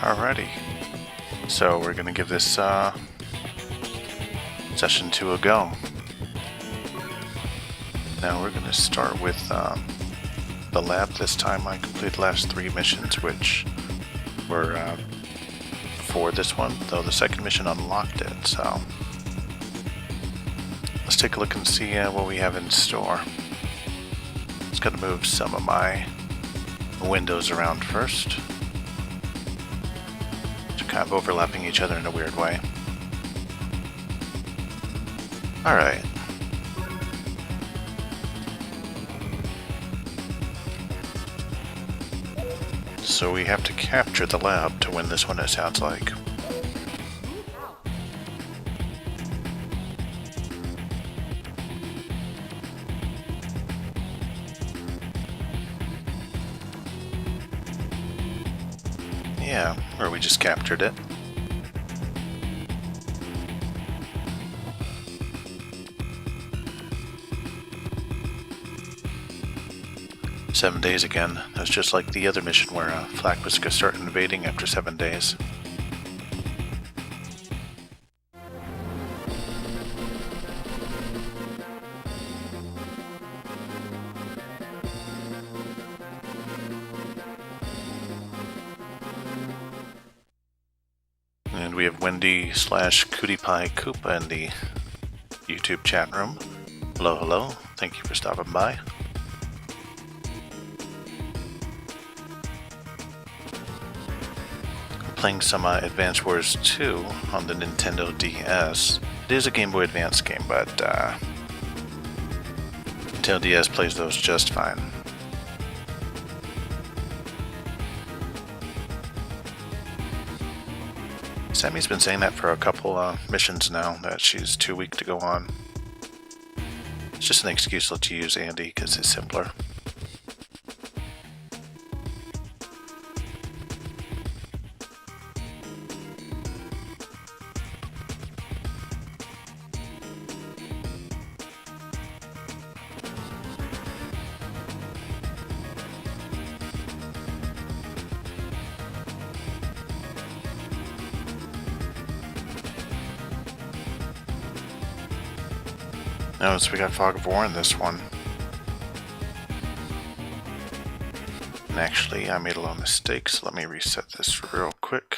Alrighty, so we're going to give this session 2 a go. Now we're going to start with the lab this time. I completed the last 3 missions, which were before this one, though the second mission unlocked it, so let's take a look and see what we have in store. Just got to move some of my windows around first. Kind of overlapping each other in a weird way. Alright. So we have to capture the lab to win this one, it sounds like. Yeah, or we just captured it. "7 days again." That's just like the other mission where Flak was going to start invading after 7 days. And we have Wendy/Cutie Pie Koopa in the YouTube chat room. Hello, hello. Thank you for stopping by. Playing some Advance Wars 2 on the Nintendo DS. It is a Game Boy Advance game, but Nintendo DS plays those just fine. Sammy's been saying that for a couple missions now, that she's too weak to go on. It's just an excuse to use Andy because it's simpler. Notice we got Fog of War in this one. And actually, I made a lot of mistakes. Let me reset this real quick.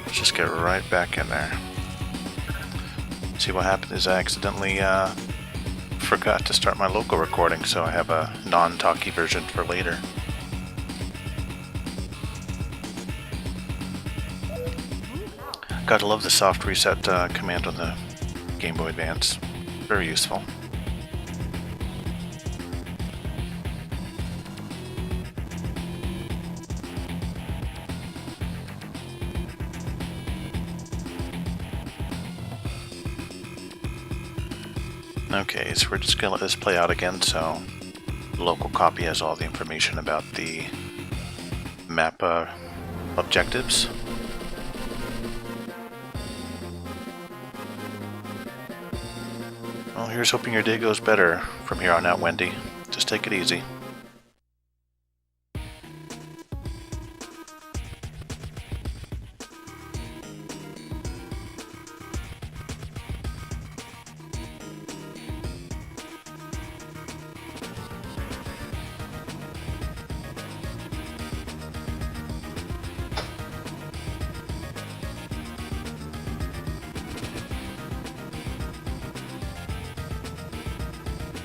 Let's just get right back in there. See, what happened is I accidentally forgot to start my local recording, so I have a non-talky version for later. Gotta love the soft reset command on the Game Boy Advance. Very useful. Okay, so we're just gonna let this play out again, so the local copy has all the information about the map objectives. Well, here's hoping your day goes better from here on out, Wendy. Just take it easy.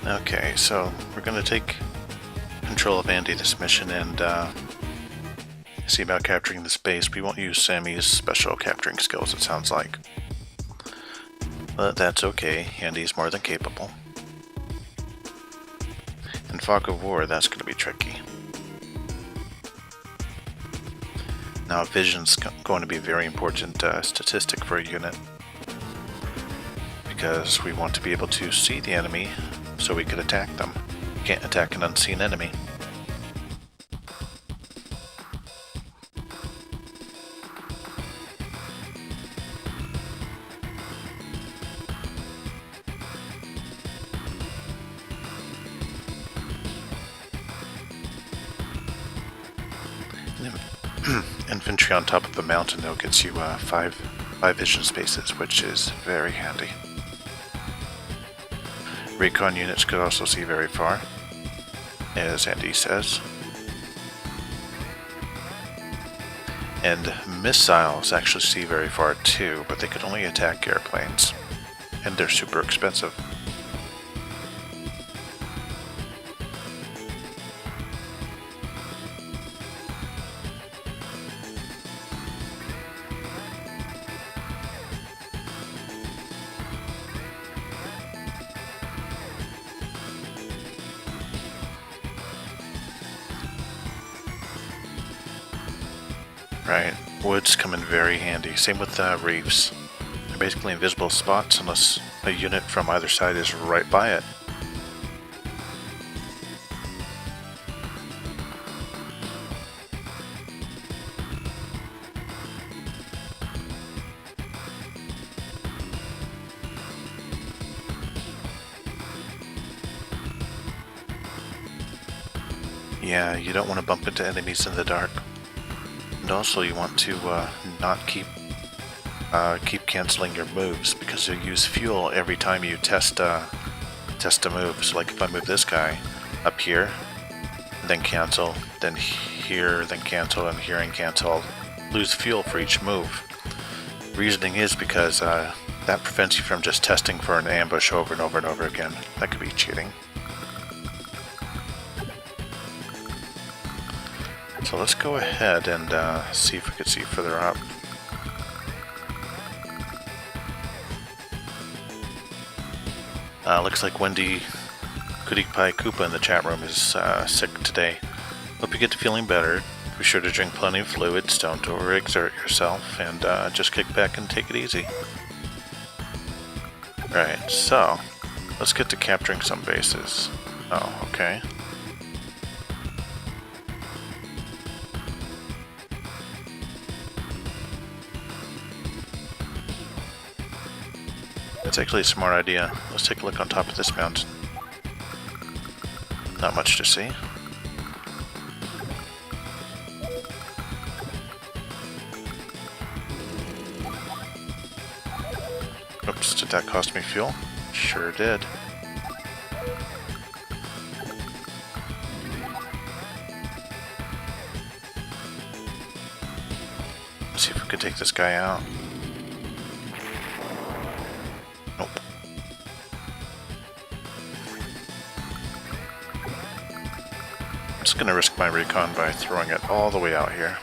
Okay, so we're going to take control of Andy this mission and see about capturing the space. We won't use Sammy's special capturing skills, it sounds like. But that's okay, Andy's more than capable. And Fog of War, that's going to be tricky. Now, vision's going to be a very important statistic for a unit, because we want to be able to see the enemy so we could attack them. Can't attack an unseen enemy. infantry on top of the mountain, though, gets you five vision spaces, which is very handy. Recon units could also see very far, as Andy says. And missiles actually see very far too, but they could only attack airplanes, and they're super expensive. Right, woods come in very handy. Same with reefs. They're basically invisible spots unless a unit from either side is right by it. Yeah, you don't want to bump into enemies in the dark. And also you want to not keep canceling your moves, because you use fuel every time you test a move. So like if I move this guy up here, then cancel, then here, then cancel, and here and cancel, I'll lose fuel for each move. Reasoning is because that prevents you from just testing for an ambush over and over and over again. That could be cheating. So let's go ahead and see if we can see further up. Looks like Wendy Goody Pie Koopa in the chat room is sick today. Hope you get to feeling better. Be sure to drink plenty of fluids, don't overexert yourself, and just kick back and take it easy. Right, so let's get to capturing some bases. Oh, okay. That's actually a smart idea. Let's take a look on top of this mountain. Not much to see. Oops, did that cost me fuel? Sure did. Let's see if we could take this guy out. Nope. I'm just gonna risk my recon by throwing it all the way out here.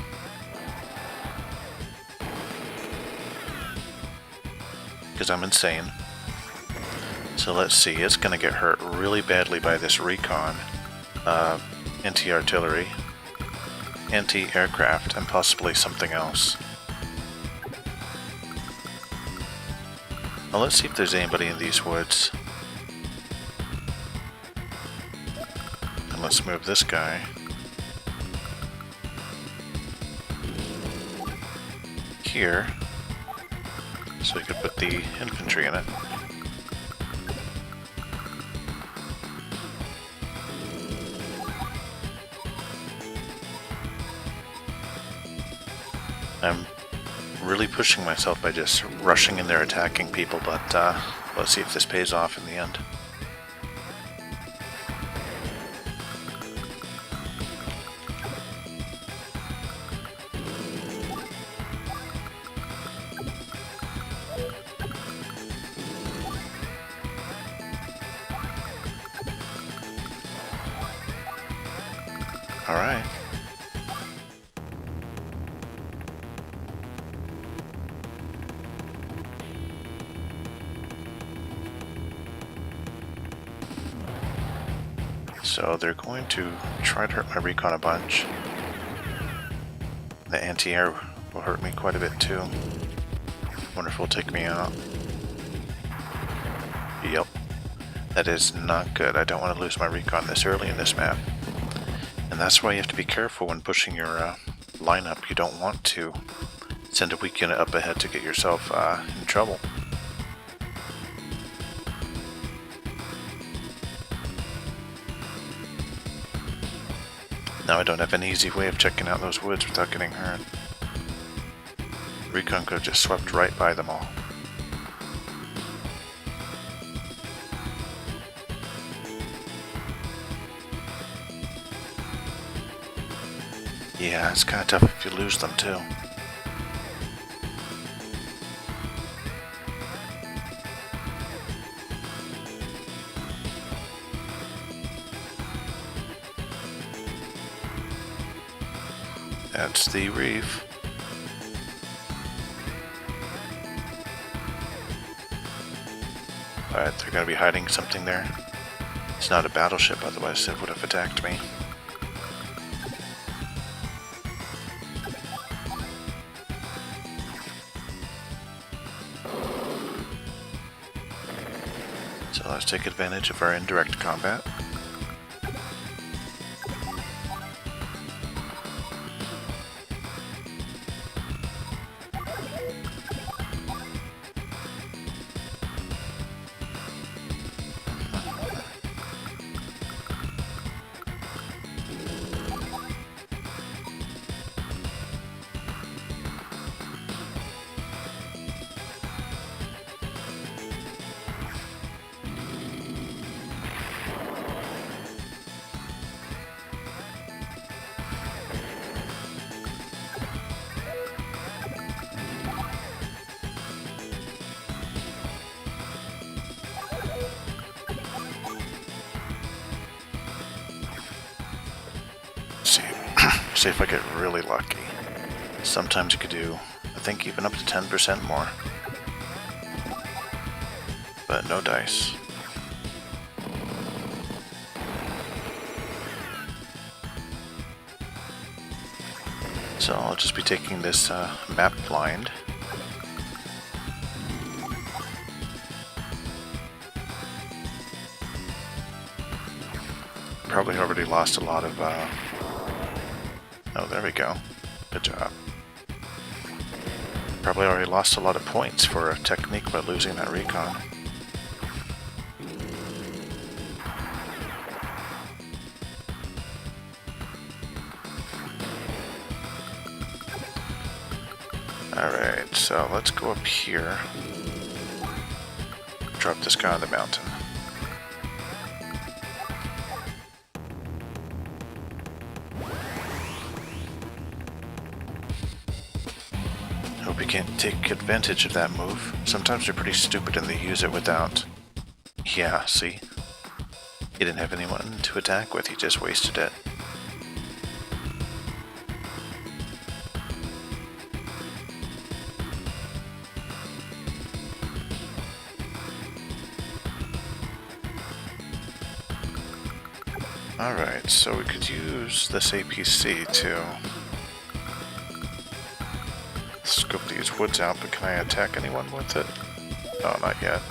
Because I'm insane. So let's see, it's gonna get hurt really badly by this recon, anti-artillery, anti-aircraft, and possibly something else. Well, let's see if there's anybody in these woods. And let's move this guy here, so we could put the infantry in it. I'm really pushing myself by just rushing in there attacking people, but let's see if this pays off in the end. All right. So they're going to try to hurt my recon a bunch. The anti-air will hurt me quite a bit too. Wonder if it'll take me out. Yep. That is not good. I don't want to lose my recon this early in this map. And that's why you have to be careful when pushing your lineup. You don't want to send a weak unit up ahead to get yourself in trouble. Now I don't have an easy way of checking out those woods without getting hurt. Recon could have just swept right by them all. Yeah, it's kind of tough if you lose them too. That's the reef. Alright, they're going to be hiding something there. It's not a battleship, otherwise it would have attacked me. So let's take advantage of our indirect combat. See if I get really lucky. Sometimes you could do, I think, even up to 10% more. But no dice. So I'll just be taking this map blind. Probably already lost a lot of oh, there we go. Good job. Probably already lost a lot of points for a technique by losing that recon. Alright, so let's go up here. Drop this guy on the mountain. Hope you can't take advantage of that move. Sometimes they're pretty stupid and they use it without... Yeah, see? He didn't have anyone to attack with, he just wasted it. Alright, so we could use this APC to scope these woods out, but can I attack anyone with it? No, not yet.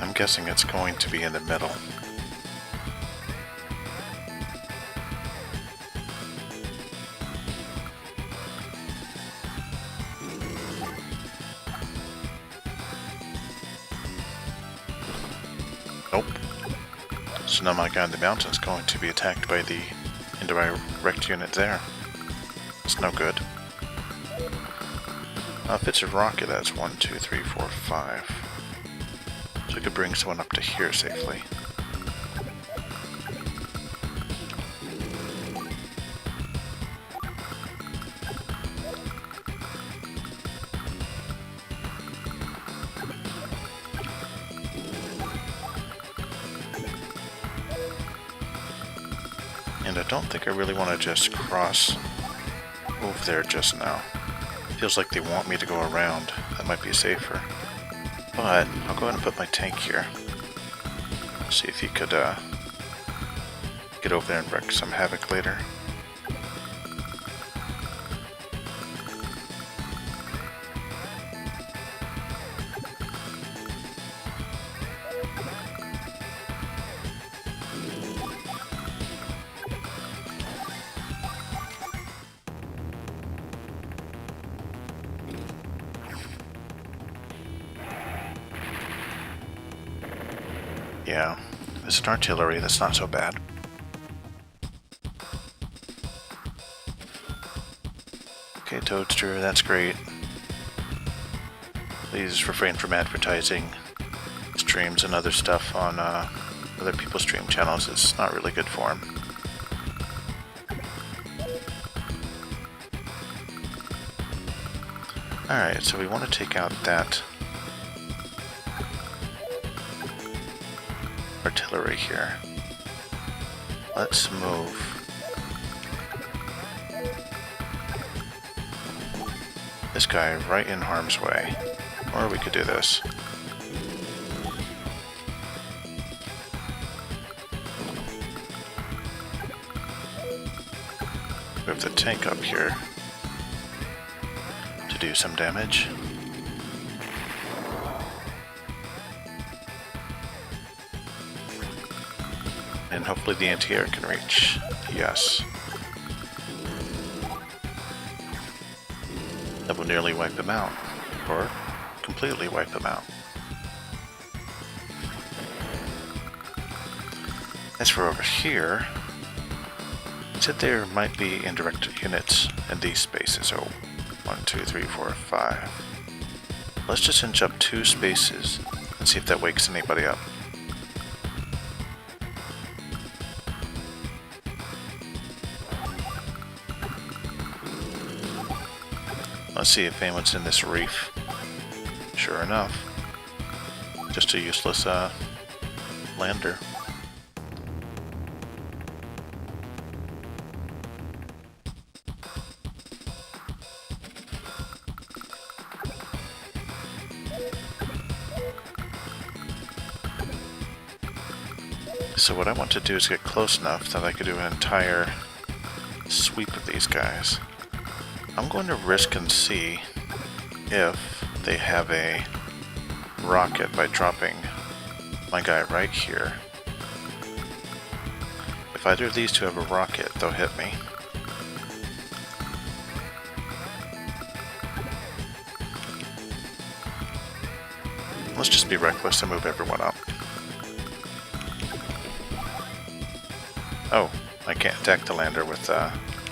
I'm guessing it's going to be in the middle. Nope. So now my guy in the mountain is going to be attacked by the indirect unit there. It's no good. If it's a rocket, that's 1, 2, 3, 4, 5. So I could bring someone up to here safely. And I don't think I really want to just cross over there just now. Feels like they want me to go around. That might be safer. But I'll go ahead and put my tank here. See if he could get over there and wreak some havoc later. Yeah, it's an artillery, that's not so bad. Okay, Toadster, that's great. Please refrain from advertising streams and other stuff on other people's stream channels. It's not really good form. Alright, so we want to take out that artillery here. Let's move this guy right in harm's way. Or we could do this. Move the tank up here to do some damage. And hopefully the anti-air can reach. Yes. That will nearly wipe them out. Or completely wipe them out. As for over here, it said there might be indirect units in these spaces. Oh, 1, 2, 3, 4, 5. Let's just inch up 2 spaces and see if that wakes anybody up. Let's see if anyone's in this reef. Sure enough, just a useless lander. So what I want to do is get close enough that I could do an entire sweep of these guys. I'm going to risk and see if they have a rocket by dropping my guy right here. If either of these two have a rocket, they'll hit me. Let's just be reckless and move everyone up. Oh, I can't attack the lander with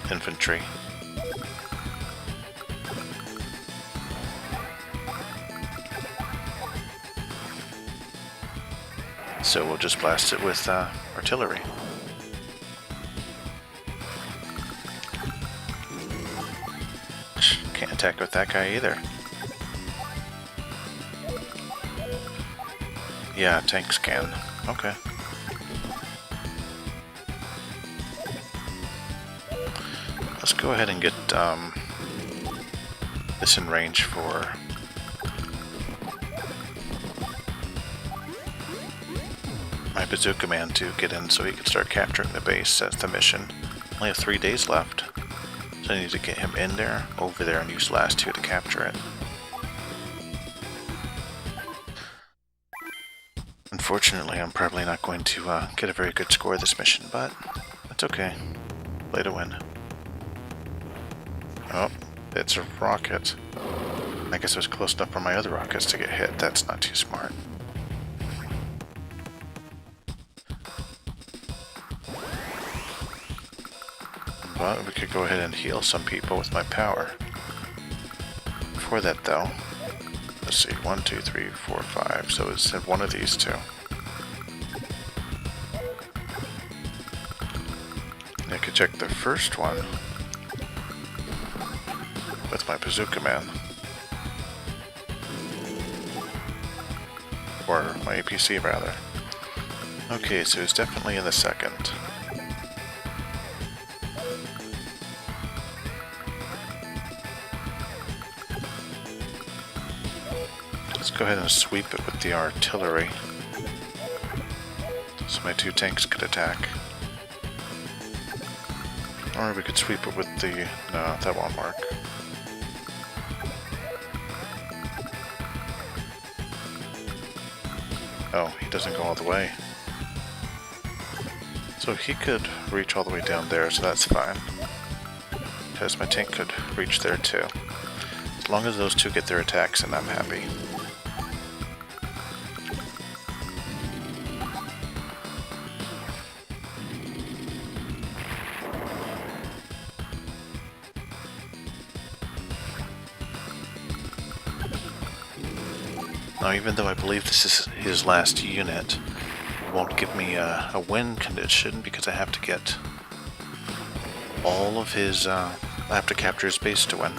infantry. So we'll just blast it with artillery. Can't attack with that guy either. Yeah, tanks can. Okay. Let's go ahead and get this in range for my bazooka man to get in so he can start capturing the base. That's the mission. Only have 3 days left. So I need to get him in there, over there, and use last 2 to capture it. Unfortunately, I'm probably not going to get a very good score this mission, but that's okay. Play to win. Oh, it's a rocket. I guess I was close enough for my other rockets to get hit. That's not too smart. But we could go ahead and heal some people with my power. Before that, though, let's see, 1, 2, 3, 4, 5. So it's one of these two. I could check the first one with my bazooka man. Or my APC, rather. Okay, so it's definitely in the second. Let's go ahead and sweep it with the artillery, so my 2 tanks could attack. Or we could sweep it with the... no, that won't work. Oh, he doesn't go all the way. So he could reach all the way down there, so that's fine. Because my tank could reach there too. As long as those 2 get their attacks, and I'm happy. Now, even though I believe this is his last unit, it won't give me a win condition because I have to get all of his, I have to capture his base to win.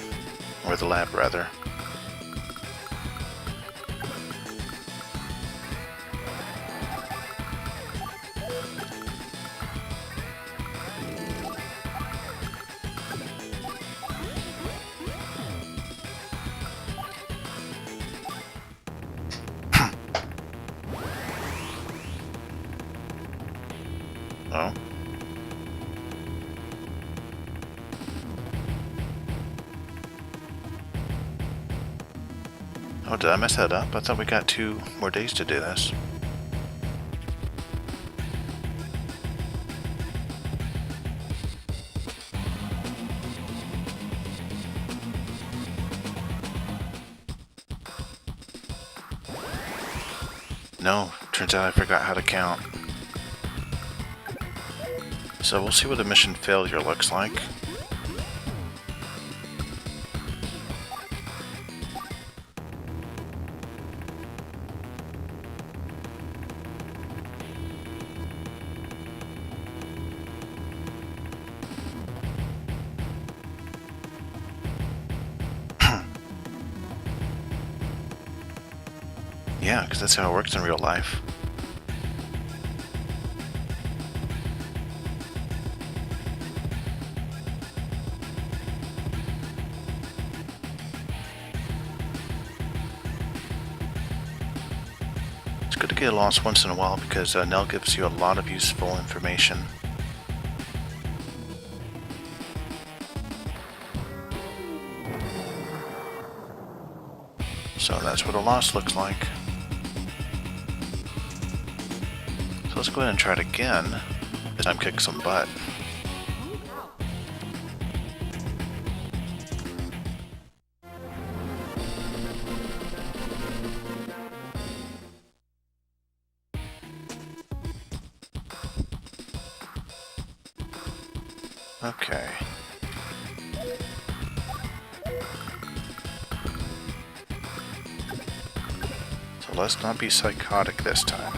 Or the lab, rather. Oh. Oh, did I mess that up? I thought we got 2 more days to do this. No, turns out I forgot how to count. So we'll see what a mission failure looks like. Yeah, because that's how it works in real life. It's good to get lost once in a while because Nell gives you a lot of useful information. So that's what a loss looks like. So let's go ahead and try it again. This time kick some butt. Okay. So let's not be psychotic this time.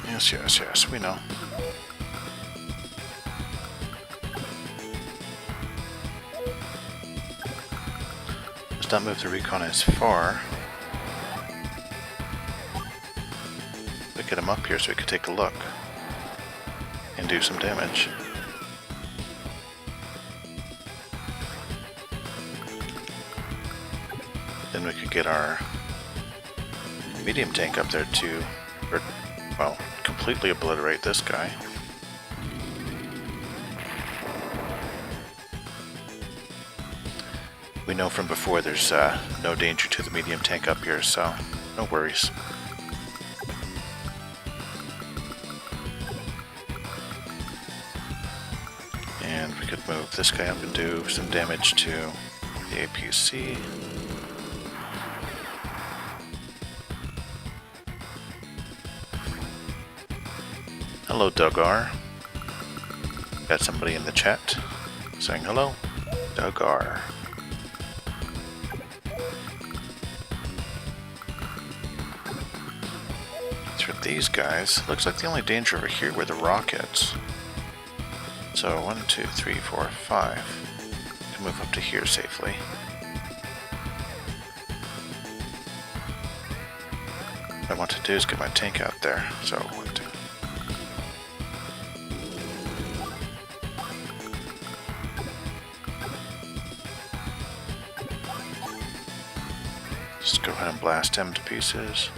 Yes, yes, yes, we know. Let's not move the Recon as far. Get him up here so we could take a look and do some damage. Then we could get our medium tank up there too, or, well, completely obliterate this guy. We know from before there's no danger to the medium tank up here, so no worries. And we could move this guy up and do some damage to the APC. Hello, Dugar. Got somebody in the chat saying hello. Dugar. As for these guys, looks like the only danger over here were the rockets. So 1, 2, 3, 4, 5. Can move up to here safely. What I want to do is get my tank out there. So 1, 2. Just go ahead and blast him to pieces.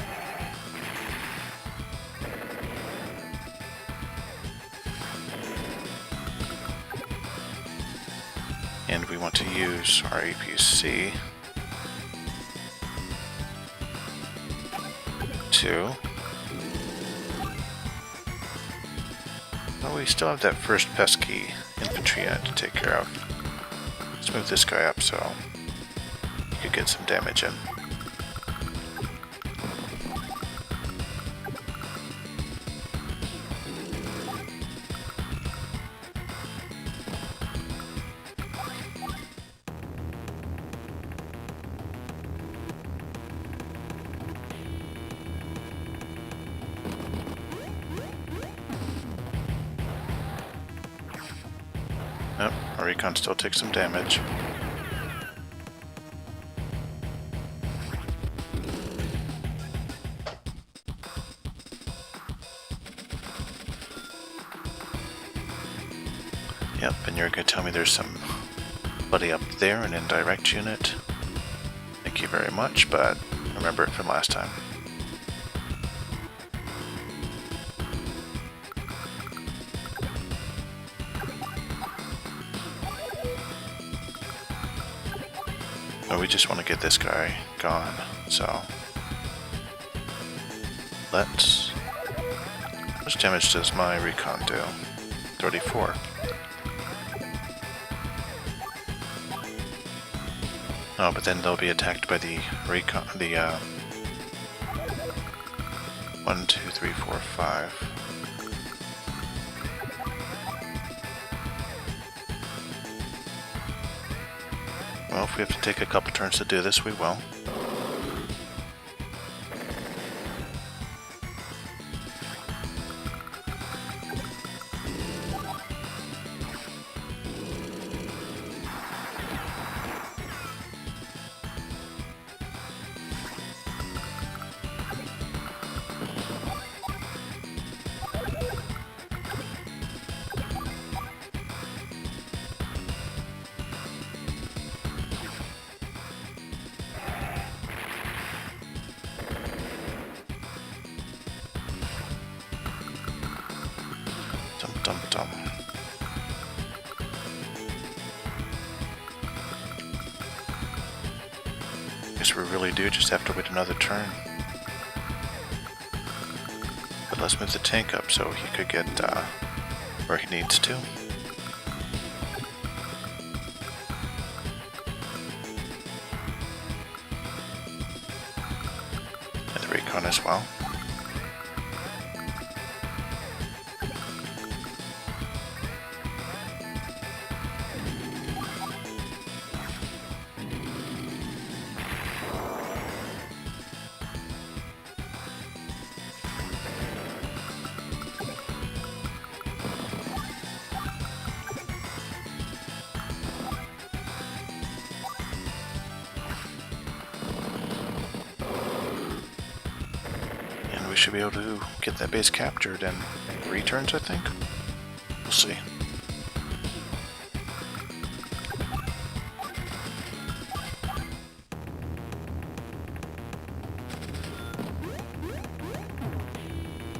And we want to use our APC to... Well, we still have that first pesky infantry unit to take care of. Let's move this guy up so you could get some damage in. Recon still takes some damage. Yep, and you're gonna tell me there's somebody up there, an indirect unit. Thank you very much, but remember it from last time. Well, we just want to get this guy gone, so let's... How much damage does my Recon do? 34. Oh, but then they'll be attacked by the Recon, the 1, 2, 3, 4, 5. Well, if we have to take a couple turns to do this, we will. Dum-dum. Guess we really do just have to wait another turn. But let's move the tank up so he could get where he needs to. And the Recon as well. We should be able to get that base captured in 3 turns, I think. We'll see.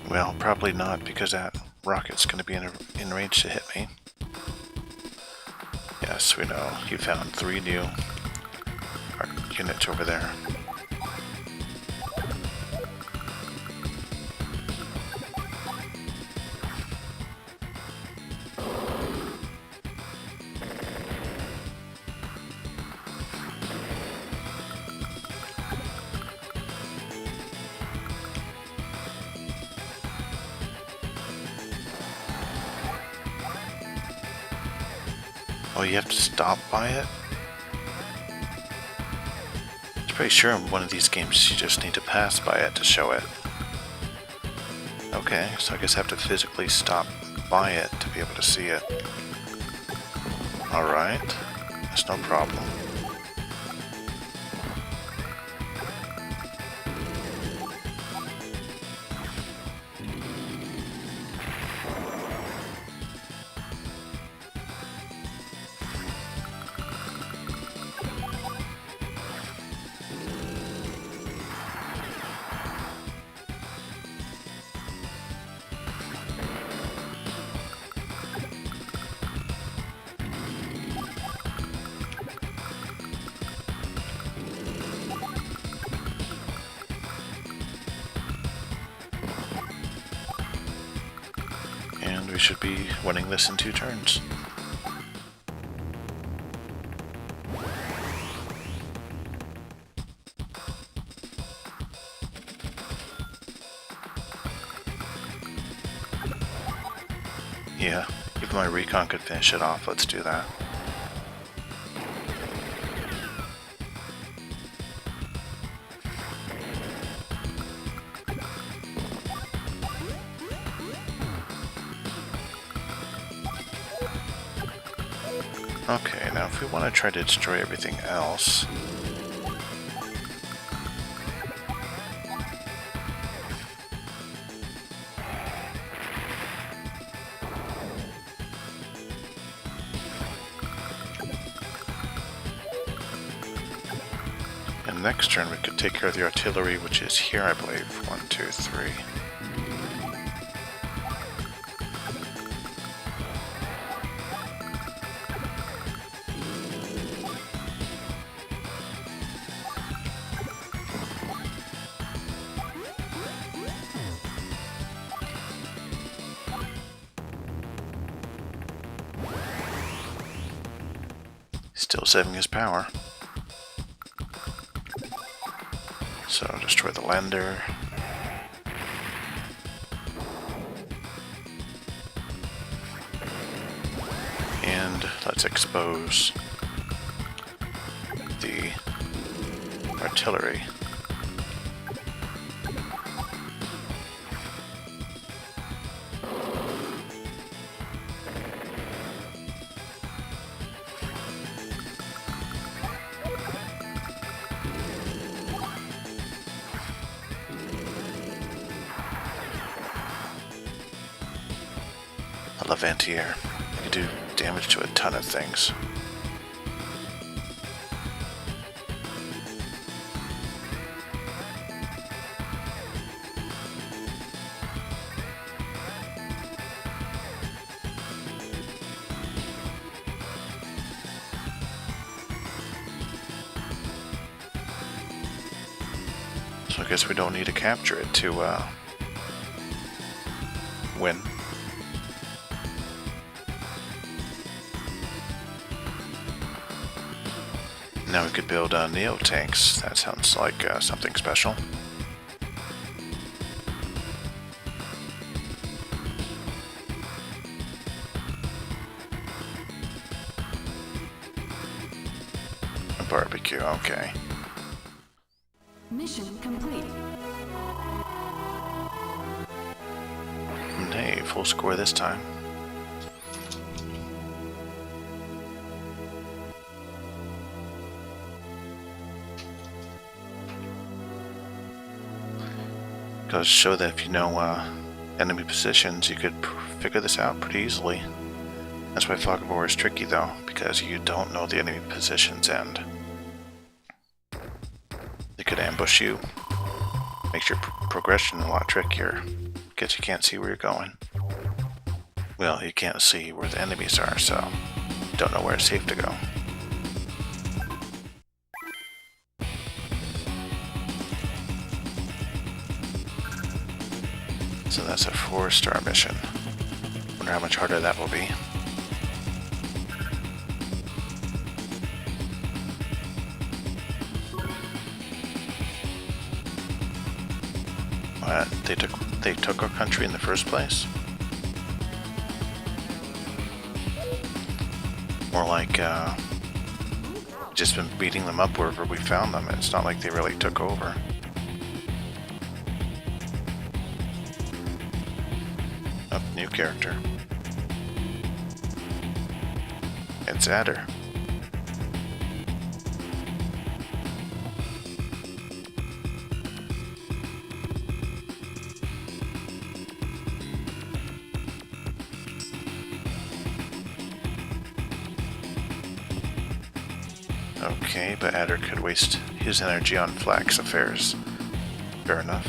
Well, probably not, because that rocket's going to be in range to hit me. Yes, we know. You found 3 new units over there. Oh, you have to stop by it? I'm pretty sure in one of these games you just need to pass by it to show it. Okay, so I guess I have to physically stop by it to be able to see it. Alright, that's no problem. And we should be winning this in 2 turns. Yeah, if my Recon could finish it off, let's do that. Okay, now if we want to try to destroy everything else... And next turn we could take care of the artillery, which is here, I believe. 1, 2, 3. Still saving his power. So destroy the lander. And let's expose the artillery. I love anti-air. You can do damage to a ton of things. So I guess we don't need to capture it to win. Now we could build Neo tanks. That sounds like something special. A barbecue, okay. Mission complete. And hey, full score this time. Goes to show that if you know enemy positions, you could figure this out pretty easily. That's why Fog of War is tricky though, because you don't know the enemy positions and they could ambush you. Makes your progression a lot trickier, because you can't see where you're going. Well, you can't see where the enemies are, so you don't know where it's safe to go. So that's a 4-star mission. Wonder how much harder that will be. What? They took our country in the first place? More like just been beating them up wherever we found them. It's not like they really took over. New character. It's Adder. Okay, but Adder could waste his energy on Flak's affairs. Fair enough.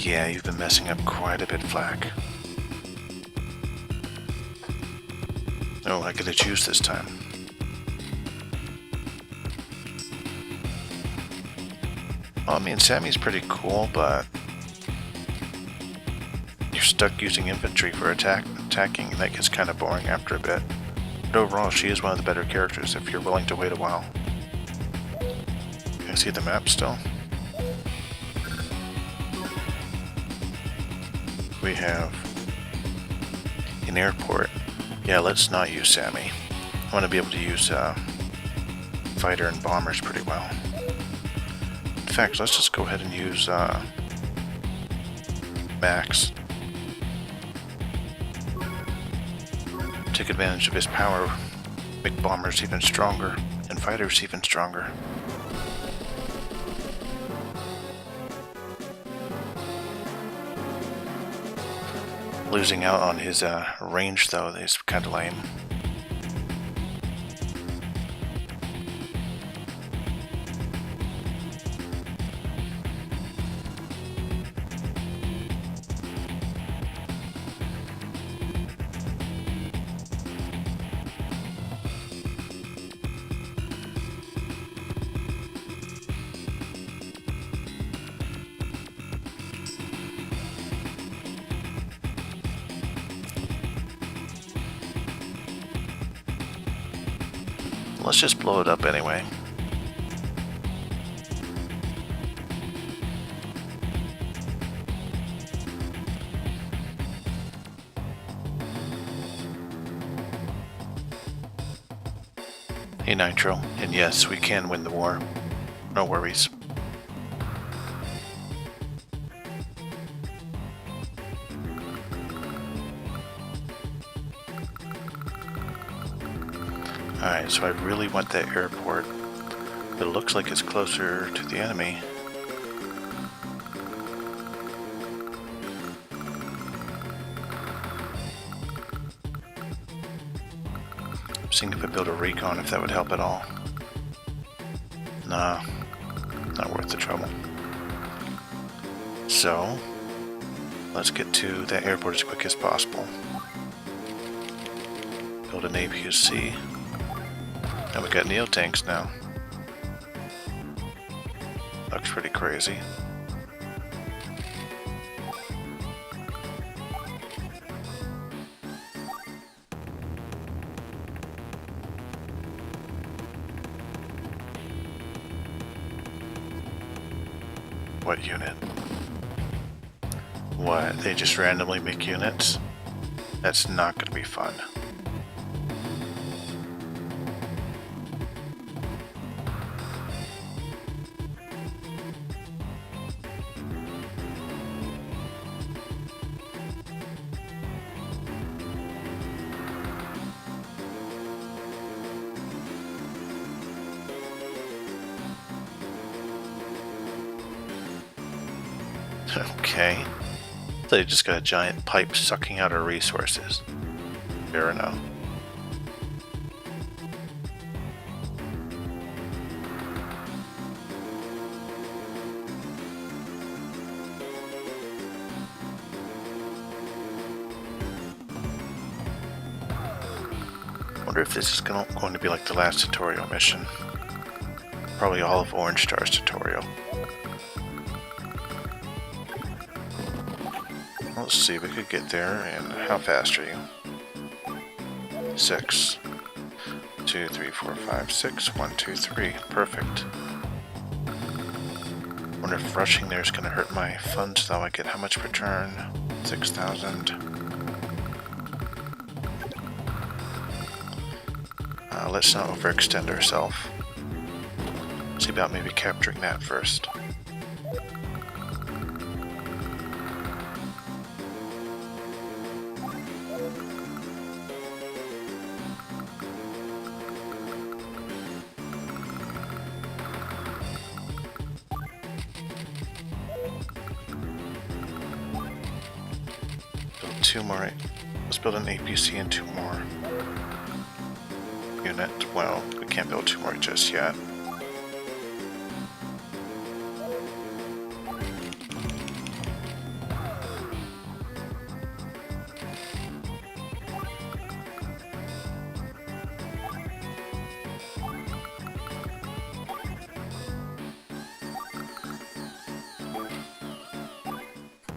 Yeah, you've been messing up quite a bit, Flak. Oh, I get to choose this time. Well, I mean, Sammy's pretty cool, but you're stuck using infantry for attacking, and that gets kind of boring after a bit. But overall, she is one of the better characters if you're willing to wait a while. Can I see the map still? We have an airport. Yeah, let's not use Sammy. I want to be able to use fighter and bombers pretty well. In fact, let's just go ahead and use Max. Take advantage of his power, make bombers even stronger, and fighters even stronger. Losing out on his range, though, is kind of lame. Let's just blow it up anyway. Hey Nitro, and yes, we can win the war. No worries. Alright, so I really want that airport, but it looks like it's closer to the enemy. Seeing if I build a Recon, if that would help at all. Nah, not worth the trouble. So, let's get to that airport as quick as possible. Build an APC. And we got Neo tanks now. Looks pretty crazy. What unit? What? They just randomly make units? That's not going to be fun. Okay. They just got a giant pipe sucking out our resources. Fair enough. Wonder if this is going to be like the last tutorial mission. Probably all of Orange Star's tutorial. Let's see if we could get there. And how fast are you? 6. 2, 3, 4, 5, 6. 1, 2, 3. Perfect. Wonder if rushing there is going to hurt my funds, though. I get how much per turn? 6,000. Let's not overextend ourselves. See about maybe capturing that first. Build 2 more. Let's build an APC and 2 more. Unit. Well, we can't build 2 more just yet.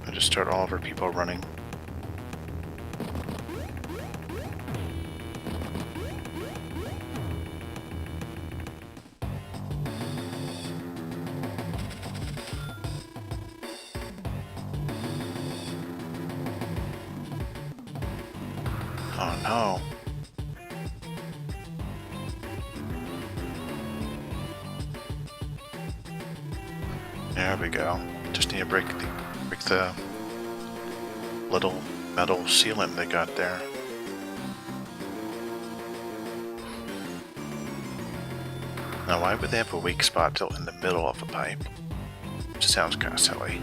We'll just start all of our people running. Oh no. we go. Just need to break the little metal sealant they got there. Now, why would they have a weak spot built in the middle of a pipe? Just sounds kind of silly.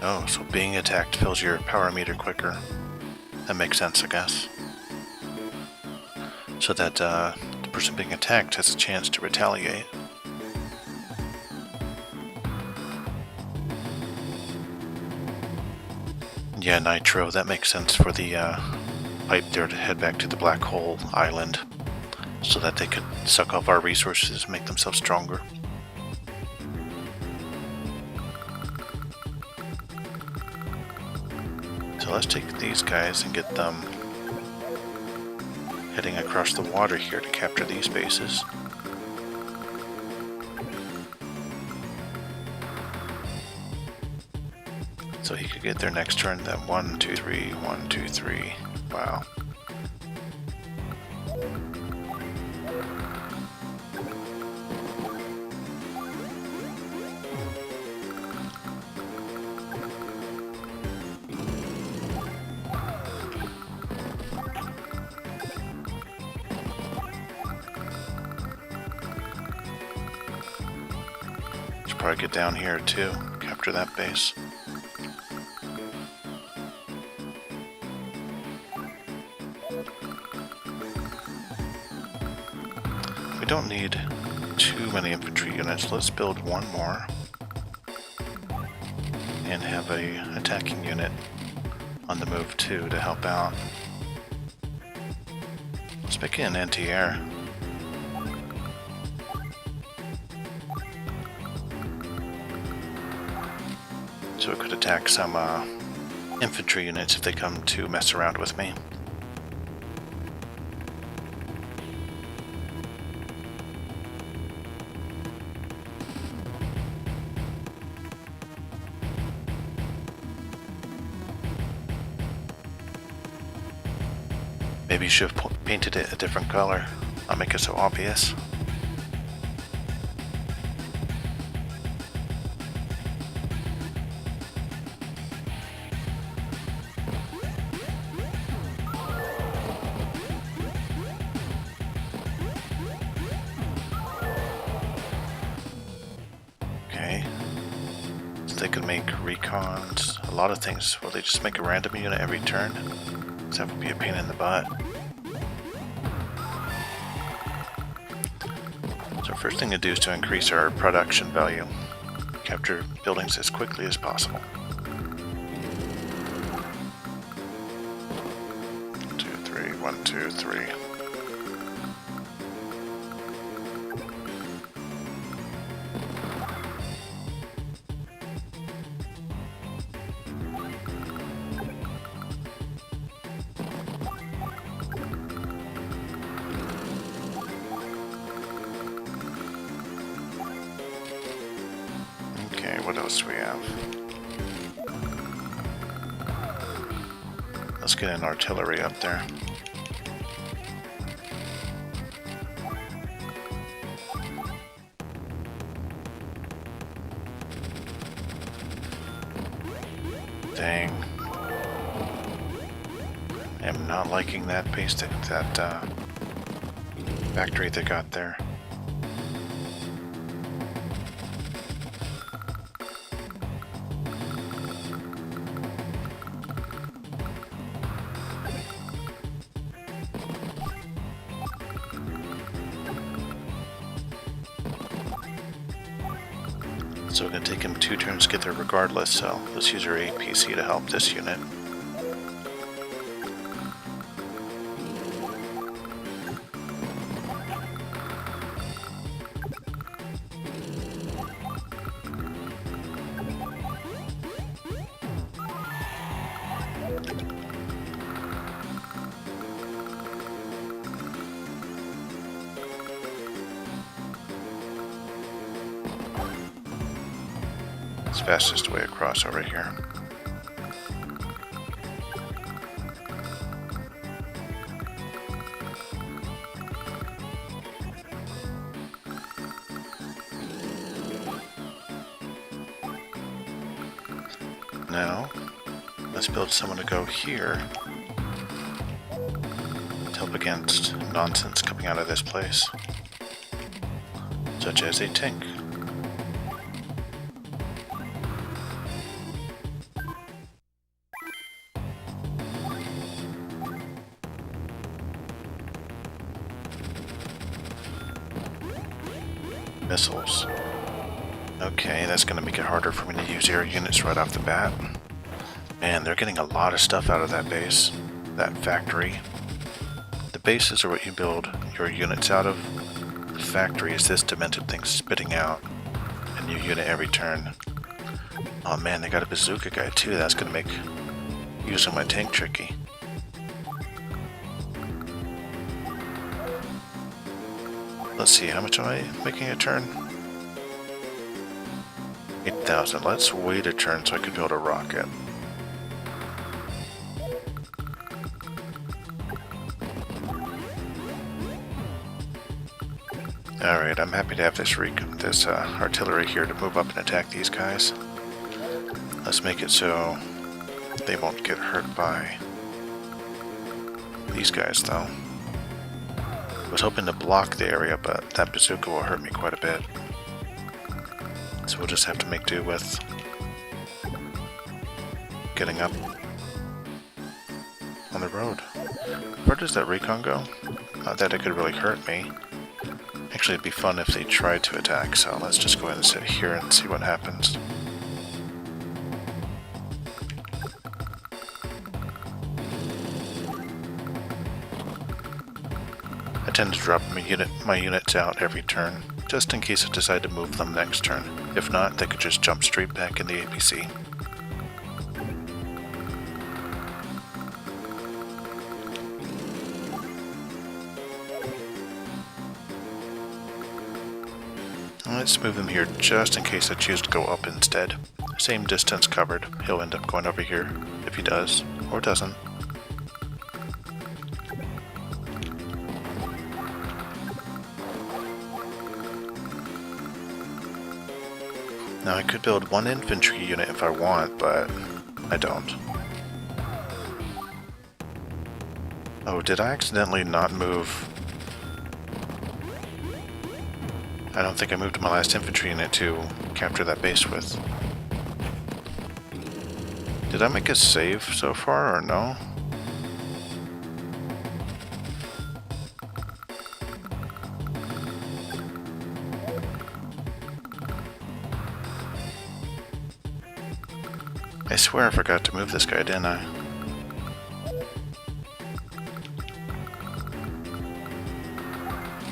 Oh, so being attacked fills your power meter quicker. That makes sense, I guess. So that the person being attacked has a chance to retaliate. Yeah, Nitro, that makes sense for the pipe there to head back to the Black Hole Island so that they could suck off our resources and make themselves stronger. So let's take these guys and get them heading across the water here to capture these bases. So he could get there next turn, then 1, 2, 3, 1, 2, 3. Wow. Should probably get down here too, capture that base. We don't need too many infantry units. Let's build one more and have a attacking unit on the move too to help out. Let's make it an anti-air. So it could attack some infantry units if they come to mess around with me. Maybe you should have painted it a different color, not make it so obvious. Okay, so they could make recons, a lot of things. Will they just make a random unit every turn? Because that would be a pain in the butt. So first thing to do is to increase our production value. Capture buildings as quickly as possible. 1, 2, 3, 1, 2, 3. Okay, what else do we have? Let's get an artillery up there. Dang. I am not liking that base, that factory they got there. So we're going to take him 2 turns to get there regardless, so let's use our APC to help this unit. It's fastest way across over here. Now, let's build someone to go here to help against nonsense coming out of this place, such as a tank. Missiles. Okay, that's going to make it harder for me to use air units right off the bat. Man, they're getting a lot of stuff out of that base, that factory. The bases are what you build your units out of. The factory is this demented thing spitting out a new unit every turn. Oh man, they got a bazooka guy too. That's going to make using my tank tricky. Let's see, how much am I making a turn? 8,000. Let's wait a turn so I can build a rocket. Alright, I'm happy to have this artillery here to move up and attack these guys. Let's make it so they won't get hurt by these guys though. I was hoping to block the area, but that bazooka will hurt me quite a bit. So we'll just have to make do with getting up on the road. Where does that Recon go? Not that it could really hurt me. Actually, it'd be fun if they tried to attack, so let's just go ahead and sit here and see what happens. I tend to drop my units out every turn, just in case I decide to move them next turn. If not, they could just jump straight back in the APC. Let's move him here just in case I choose to go up instead. Same distance covered. He'll end up going over here if he does, or doesn't. Now I could build one infantry unit if I want, but I don't. Oh, did I accidentally not move? I don't think I moved my last infantry unit to capture that base with. Did I make a save so far or no? I swear I forgot to move this guy, didn't I?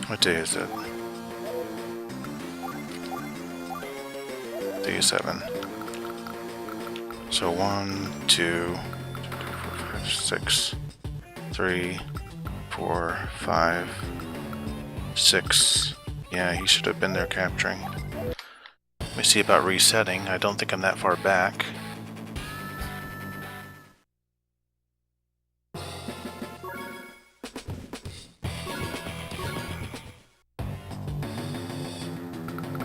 What day is it? Day 7. So 1, 2, 4, 5, 6, 3, 4, 5, 6. Yeah, he should have been there capturing. Let me see about resetting. I don't think I'm that far back.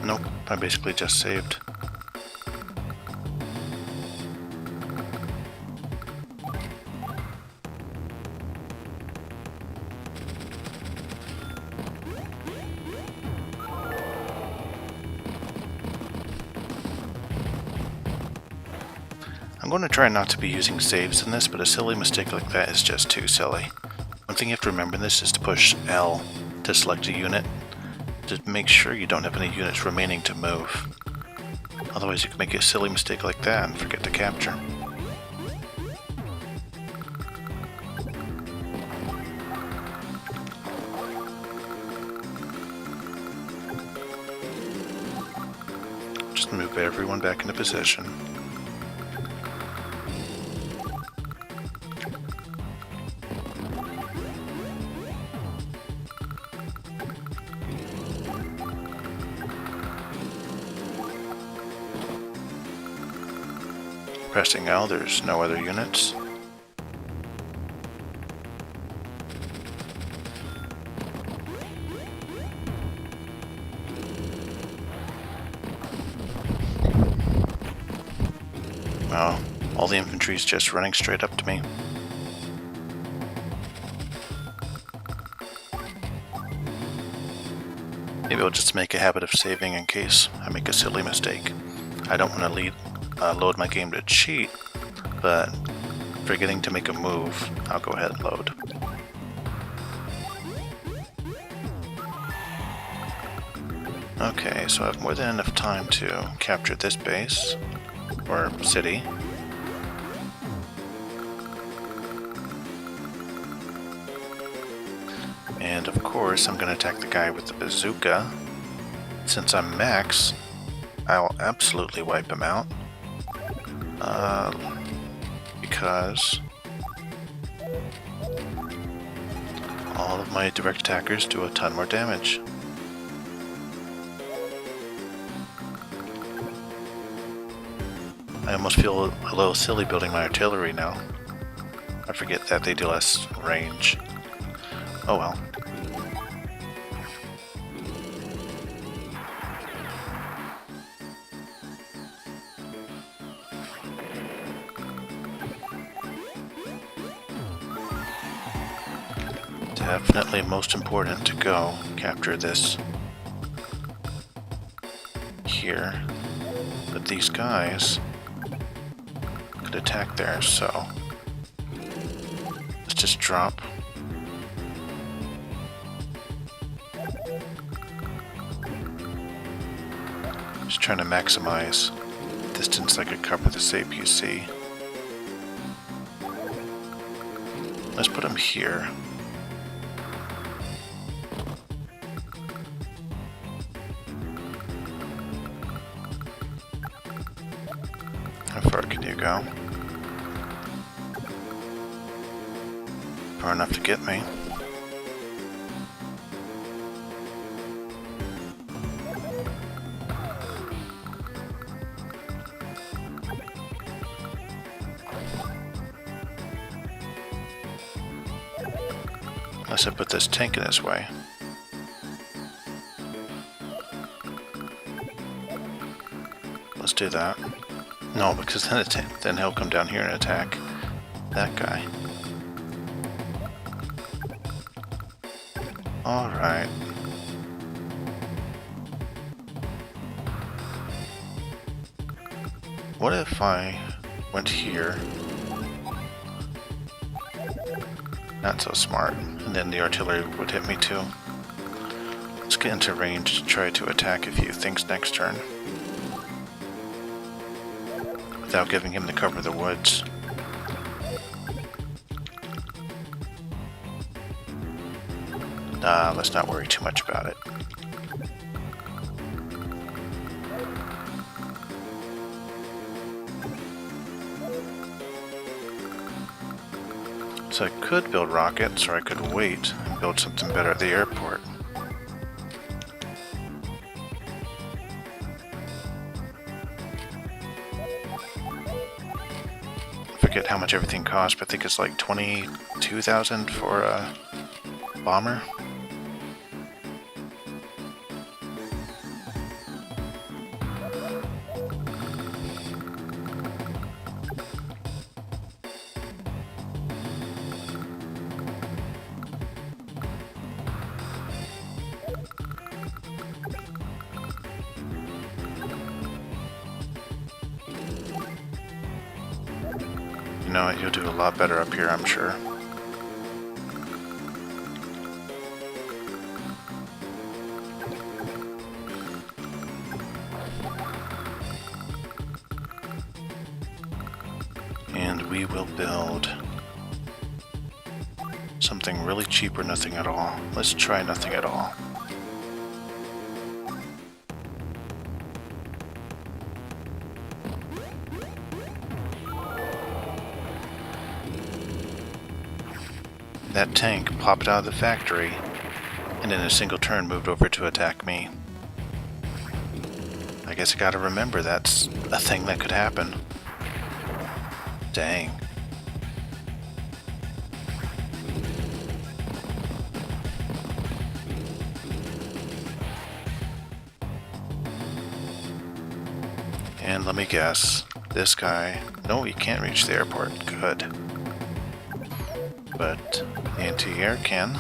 Nope, I basically just saved. I'm going to try not to be using saves in this, but a silly mistake like that is just too silly. One thing you have to remember in this is to push L to select a unit, to make sure you don't have any units remaining to move. Otherwise you can make a silly mistake like that and forget to capture. Just move everyone back into position. Pressing L, there's no other units. Oh, all the infantry's just running straight up to me. Maybe I'll just make a habit of saving in case I make a silly mistake. I don't want to load my game to cheat, but forgetting to make a move, I'll go ahead and load. Okay, so I have more than enough time to capture this base, or city. And of course, I'm going to attack the guy with the bazooka. Since I'm max, I'll absolutely wipe him out. Because all of my direct attackers do a ton more damage. I almost feel a little silly building my artillery now. I forget that they do less range. Oh well. Definitely most important to go capture this here. But these guys could attack there, so let's just drop. Just trying to maximize distance I could cover this APC. Let's put him here. How far can you go? Far enough to get me. Unless I put this tank in his way. Let's do that. No, because then he'll come down here and attack that guy. Alright. What if I went here? Not so smart. And then the artillery would hit me too. Let's get into range to try to attack a few things next turn. Without giving him the cover of the woods. Let's not worry too much about it. So I could build rockets, or I could wait and build something better at the airport. Forget how much everything costs, but I think it's like 22,000 for a bomber. You know what, you'll do a lot better up here, I'm sure. And we will build something really cheap or nothing at all. Let's try nothing at all. That tank popped out of the factory and in a single turn moved over to attack me. I guess I gotta remember that's a thing that could happen. Dang. And let me guess, this guy... No, he can't reach the airport. Good. But the anti-air can.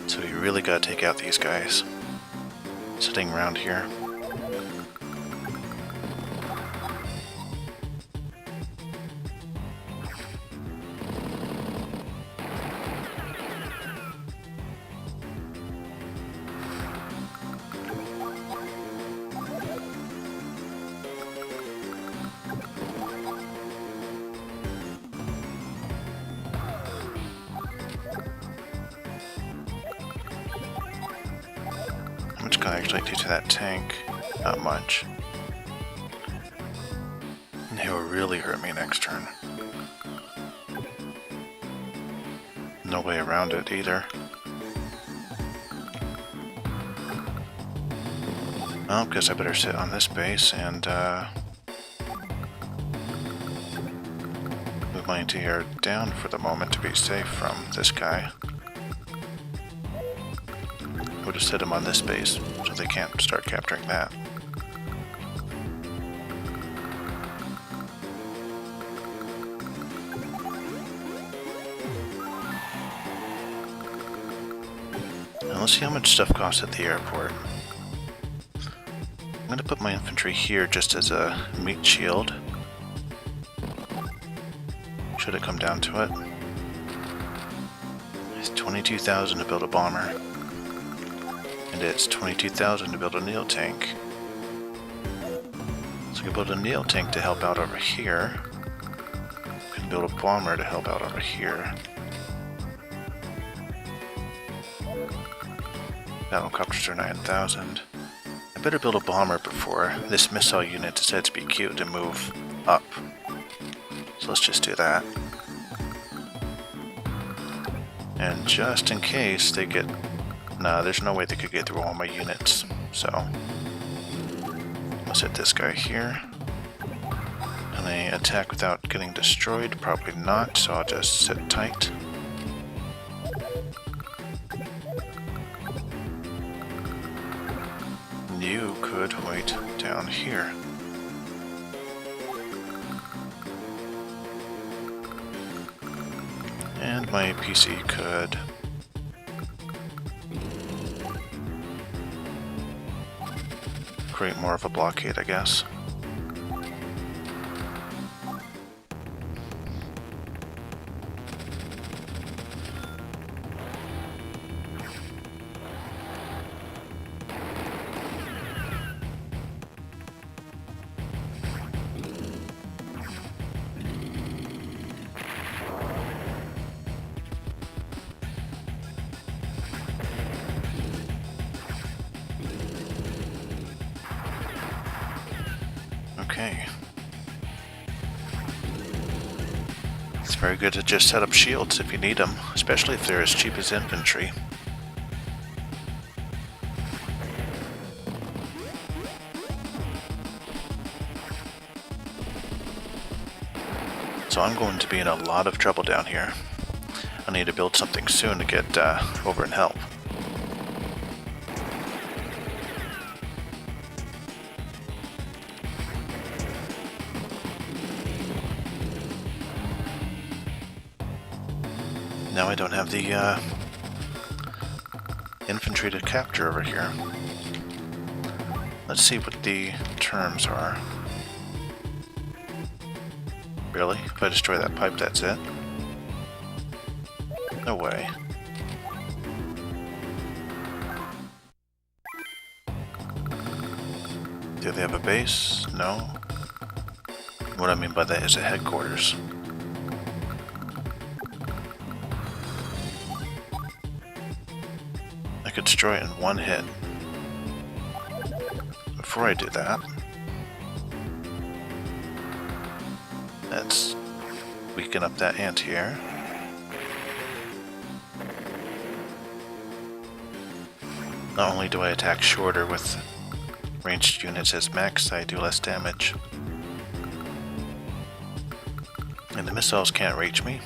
So you really gotta take out these guys sitting around here. How much can I actually do to that tank? Not much. And he will really hurt me next turn. No way around it either. Well, guess I better sit on this base and move my anti-air down for the moment to be safe from this guy. We'll just hit him on this base so they can't start capturing that. Now let's see how much stuff costs at the airport. I'm going to put my infantry here just as a meat shield. Should it come down to it. It's 22,000 to build a bomber. And it's 22,000 to build a Neo tank. So we can build a Neo tank to help out over here. We can build a bomber to help out over here. Battlecopters are 9,000. I better build a bomber before this missile unit decides to be cute and move up. So let's just do that. And just in case they get... Nah, there's no way they could get through all my units, so... Let's hit this guy here. Can they attack without getting destroyed? Probably not, so I'll just sit tight. You could wait down here. And my PC could... create more of a blockade, I guess. Okay. It's very good to just set up shields if you need them, especially if they're as cheap as infantry. So I'm going to be in a lot of trouble down here. I need to build something soon to get over and help. Now I don't have the infantry to capture over here. Let's see what the terms are. Really? If I destroy that pipe, that's it? No way. Do they have a base? No. What I mean by that is a headquarters. I could destroy it in one hit. Before I do that, let's weaken up that anti-air. Not only do I attack shorter with ranged units as max, I do less damage. And the missiles can't reach me.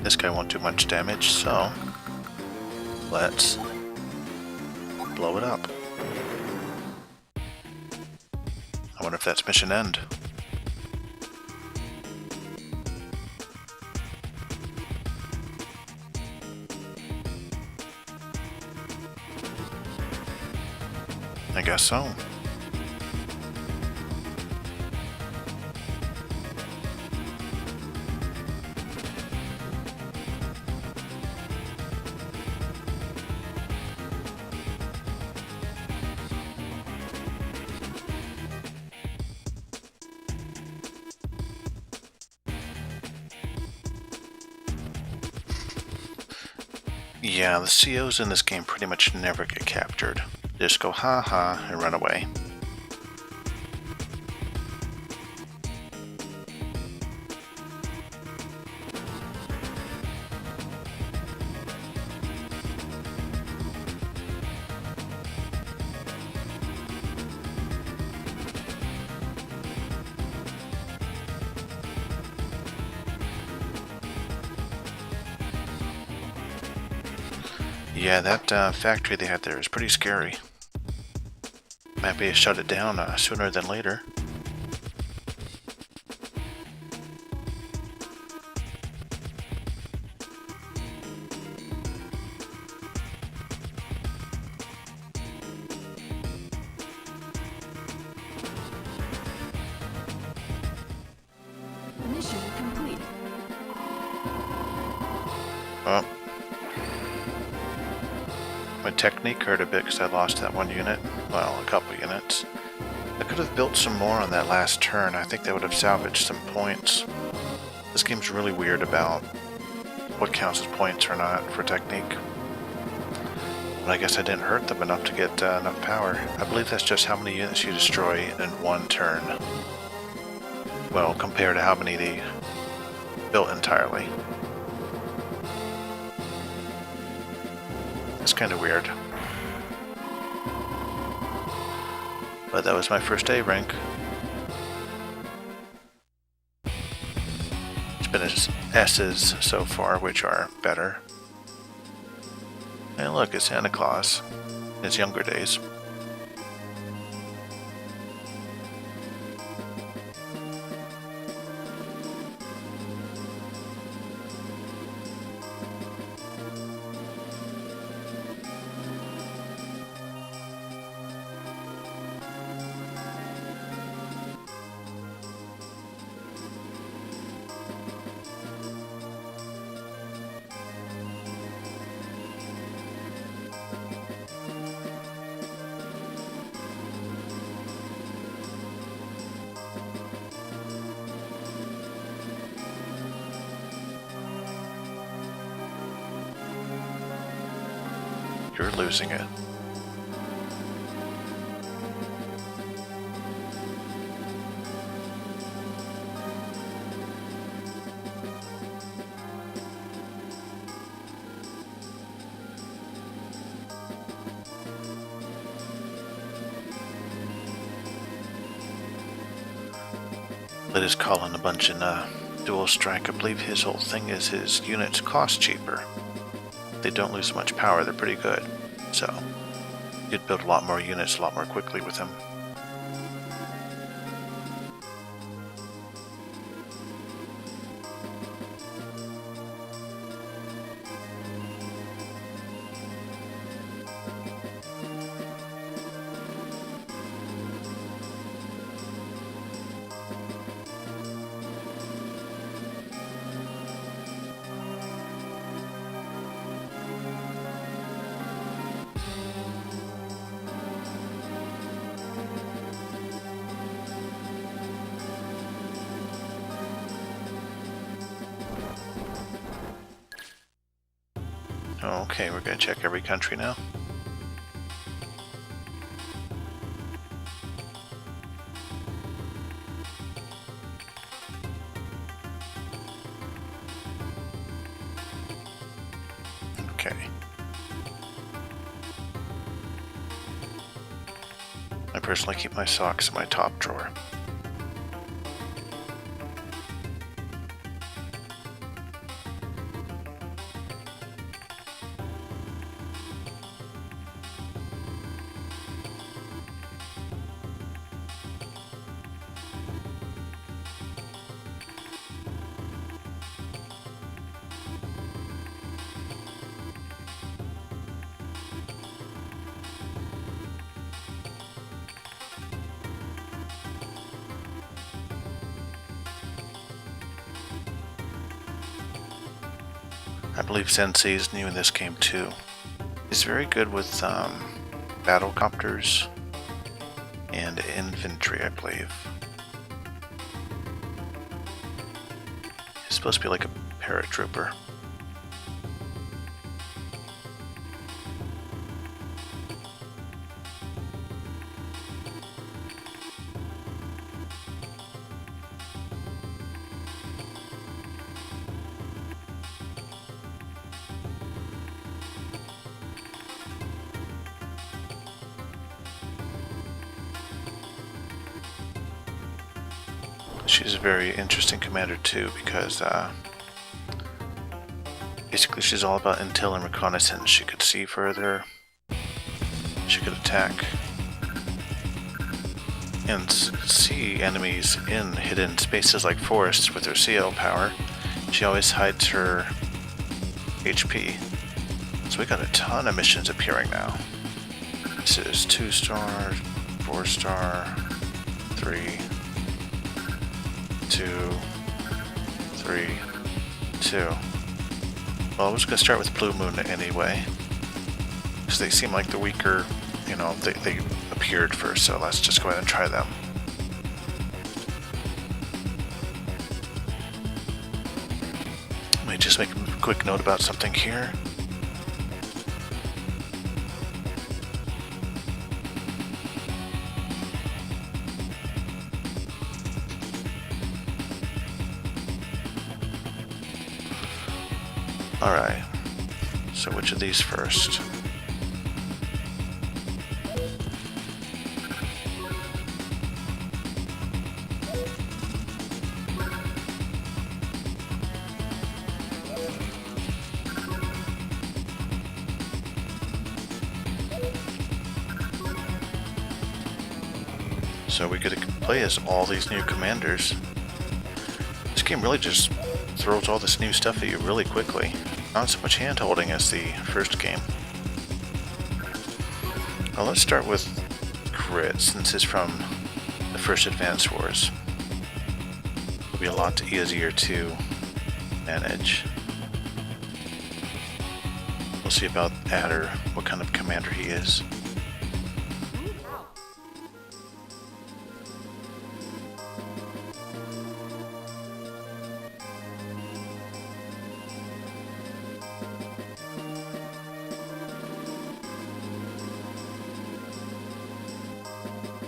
This guy won't do much damage, so let's blow it up. I wonder if that's mission end. I guess so. Yeah, the COs in this game pretty much never get captured. They just go ha ha and run away. Yeah, that factory they had there is pretty scary. Might be to shut it down sooner than later. Mission complete. Oh. My technique hurt a bit because I lost that one unit. Well, a couple units. I could have built some more on that last turn. I think that would have salvaged some points. This game's really weird about what counts as points or not for technique. But I guess I didn't hurt them enough to get enough power. I believe that's just how many units you destroy in one turn. Well, compared to how many they built entirely. It's kind of weird. But that was my first A rank. It's been S's so far, which are better. And look, it's Santa Claus. In his younger days. You're losing it. Let us call in a bunch in dual strike. I believe his whole thing is his units cost cheaper. They don't lose much power, they're pretty good. So, you'd build a lot more units a lot more quickly with him. Okay, we're going to check every country now. Okay. personally keep my socks in my top drawer. I believe Sensei is new in this game too. He's very good with battle copters and infantry, I believe. He's supposed to be like a paratrooper. She's a very interesting commander too, because basically she's all about intel and reconnaissance. She could see further, she could attack, and see enemies in hidden spaces like forests with her CL power. She always hides her HP. So we got a ton of missions appearing now. This is 2-star, 4-star, 3, 2, 3, 2. Well, I was going to start with Blue Moon anyway, because they seem like the weaker, you know, they appeared first, so let's just go ahead and try them. Let me just make a quick note about something here. Alright, so which of these first? So we get to play as all these new commanders. This game really just throws all this new stuff at you really quickly. Not so much hand-holding as the first game. Well, let's start with Grit, since it's from the first Advance Wars. It'll be a lot easier to manage. We'll see about Adder, what kind of commander he is.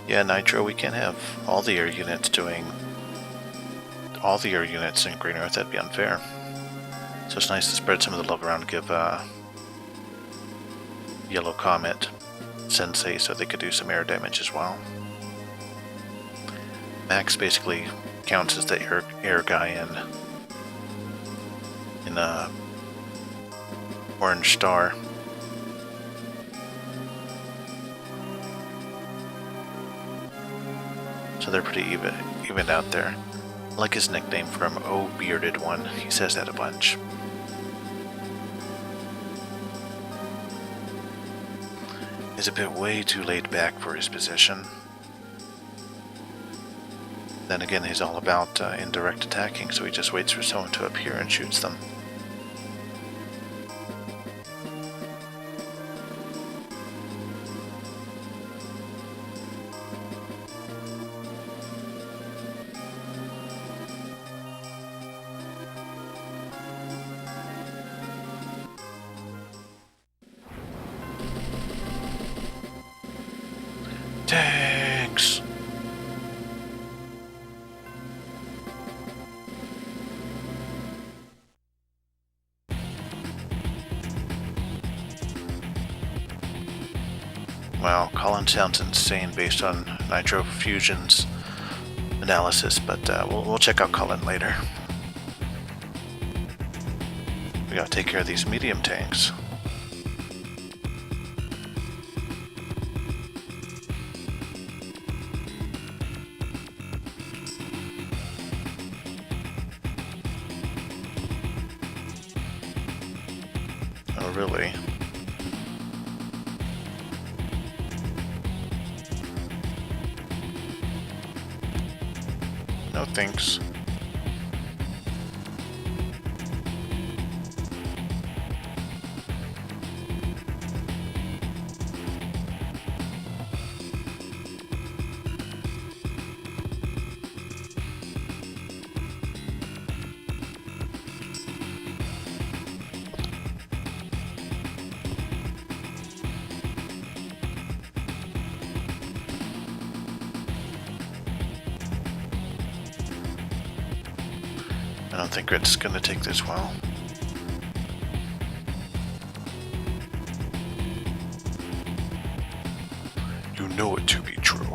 Yeah, Nitro, we can't have all the air units doing all the air units in Green Earth. That'd be unfair. So it's nice to spread some of the love around, give Yellow Comet Sensei so they could do some air damage as well. Max basically counts as the air guy in Orange Star. So they're pretty even out there. I like his nickname from Oh Bearded One. He says that a bunch. He's a bit way too laid back for his position. Then again, he's all about indirect attacking, so he just waits for someone to appear and shoots them. Tanks! Wow, Colin sounds insane based on Nitro Fusion's analysis, but we'll check out Colin later. We gotta take care of these medium tanks. Oh, really? No thanks. I don't think it's gonna take this well. You know it to be true.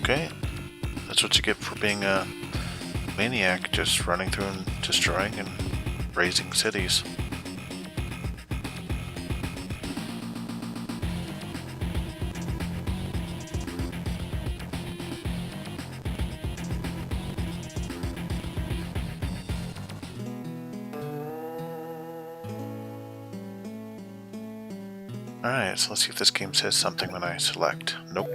Okay, that's what you get for being a maniac, just running through and destroying and razing cities. Alright, so let's see if this game says something when I select. Nope.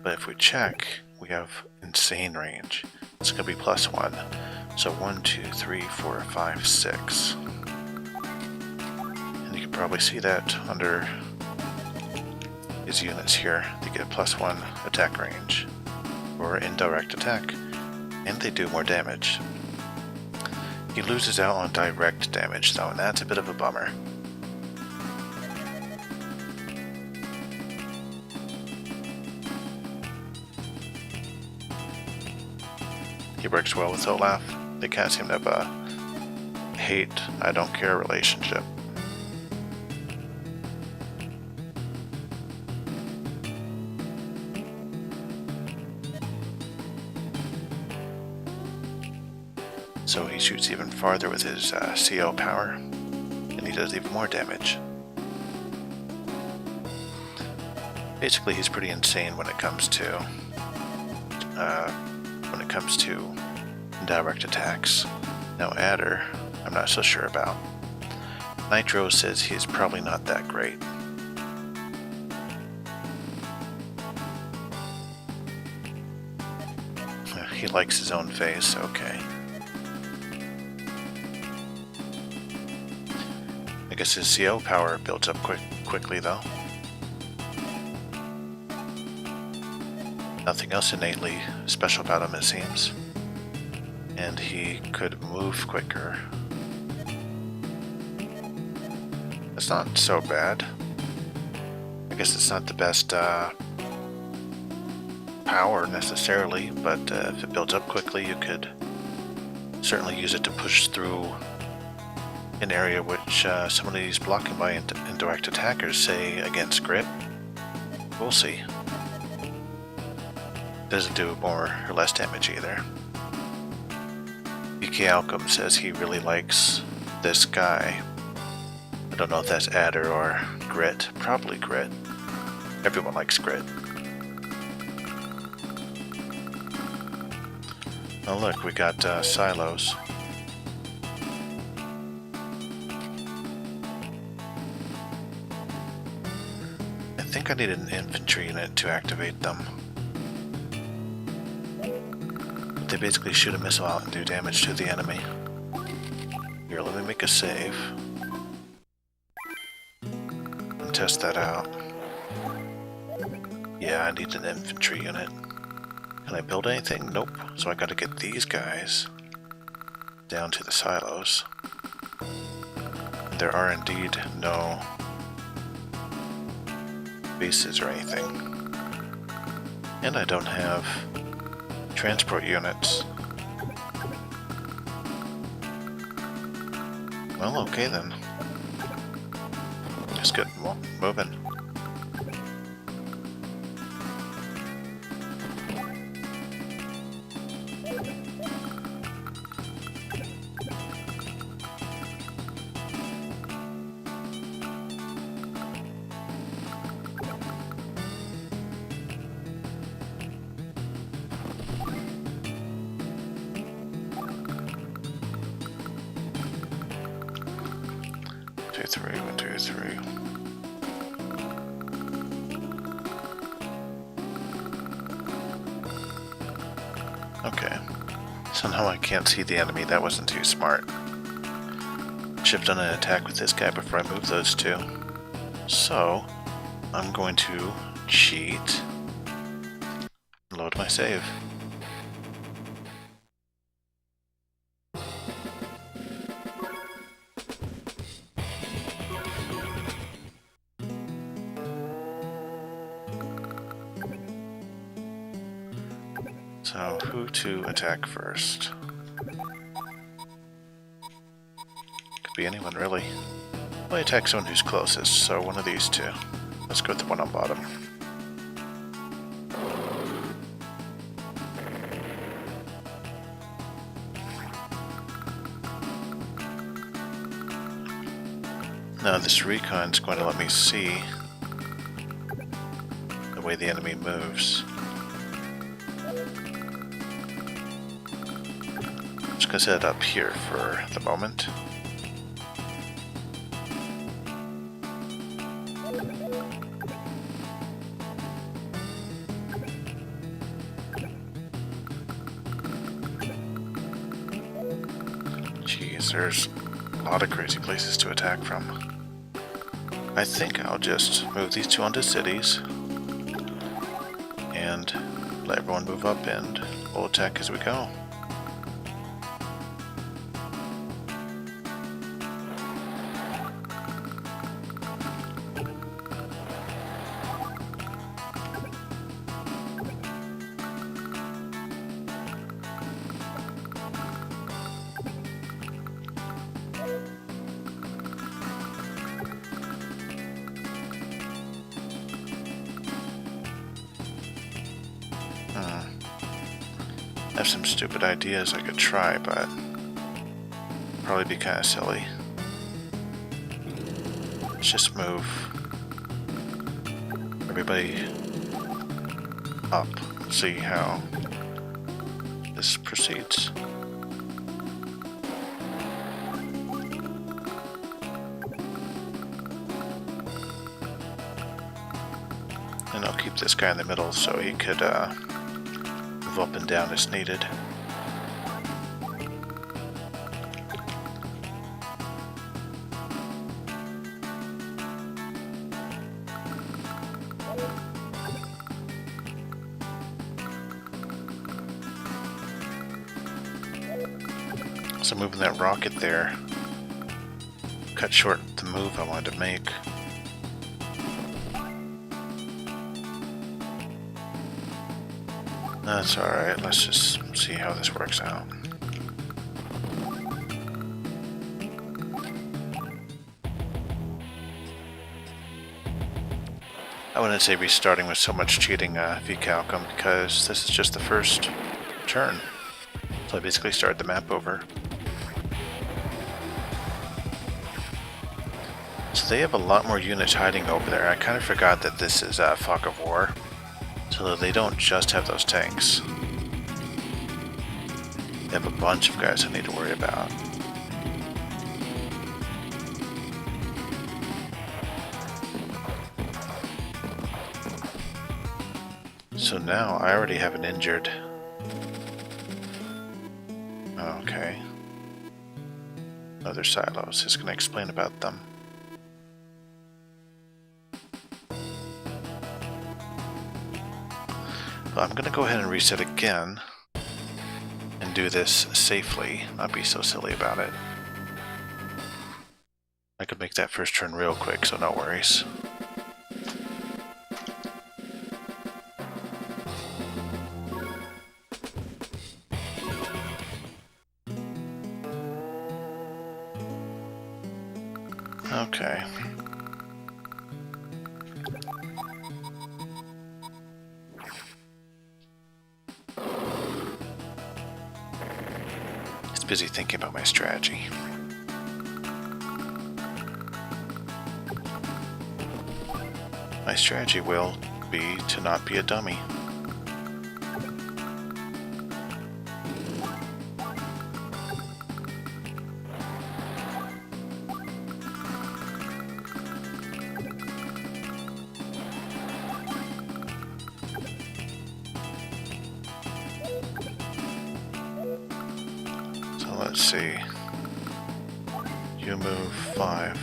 But if we check, we have insane range. It's going to be +1. So 1, 2, 3, 4, 5, 6. And you can probably see that under his units here. They get +1 attack range or indirect attack. And they do more damage. He loses out on direct damage though, and that's a bit of a bummer. He works well with Olaf. They can't seem to have a hate, I don't care relationship. So he shoots even farther with his CO power, and he does even more damage. Basically, he's pretty insane when it comes to direct attacks. Now Adder, I'm not so sure about. Nitro says he's probably not that great. He likes his own face, okay. I guess his CO power builds up quickly though. Nothing else innately special about him, it seems. And he could move quicker. That's not so bad. I guess it's not the best power necessarily, but if it builds up quickly, you could certainly use it to push through an area which some of these blocking by indirect attackers, say against Grit. We'll see. Doesn't do more or less damage either. BK Alchem says he really likes this guy. I don't know if that's Adder or Grit. Probably Grit. Everyone likes Grit. Oh look, we got silos. I think I need an infantry unit to activate them. they basically shoot a missile out and do damage to the enemy. Here, let me make a save. And test that out. Yeah, I need an infantry unit. Can I build anything? Nope. So I gotta get these guys down to the silos. There are indeed no bases or anything. And I don't have transport units. Well, okay then. Let's get moving. One, two, three. Okay. So now I can't see the enemy. That wasn't too smart. Shift on an attack with this guy before I move those two. So, I'm going to cheat. Load my save. So, who to attack first? Could be anyone, really. Well, I attack someone who's closest, so one of these two. Let's go with the one on bottom. Now, this Recon's going to let me see the way the enemy moves. I'm just going to set it up here for the moment. Jeez, there's a lot of crazy places to attack from. I think I'll just move these two onto cities and let everyone move up and we'll attack as we go. I have some stupid ideas I could try, but probably be kind of silly. Let's just move everybody up. See how this proceeds. And I'll keep this guy in the middle so he could move up and down as needed. So moving that rocket there cut short the move I wanted to make. That's alright, let's just see how this works out. I wouldn't say restarting with so much cheating VCalcum because this is just the first turn. So I basically started the map over. So they have a lot more units hiding over there. I kind of forgot that this is Fog of War. So they don't just have those tanks. They have a bunch of guys I need to worry about. So now I already have an injured other silos. He's going to explain about them. Well, I'm going to go ahead and reset again and do this safely, not be so silly about it. I could make that first turn real quick, so no worries. Okay. He's busy thinking about my strategy. My strategy will be to not be a dummy. So let's see. You move 5.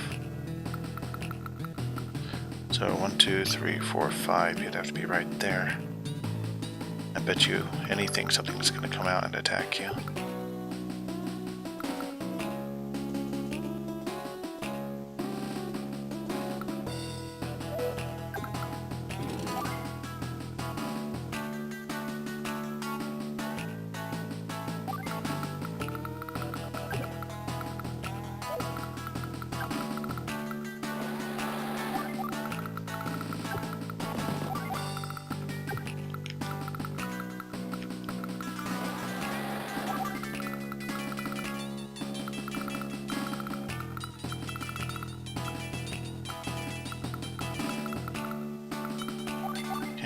So 1, 2, 3, 4, 5, you'd have to be right there. I bet you anything something's going to come out and attack you.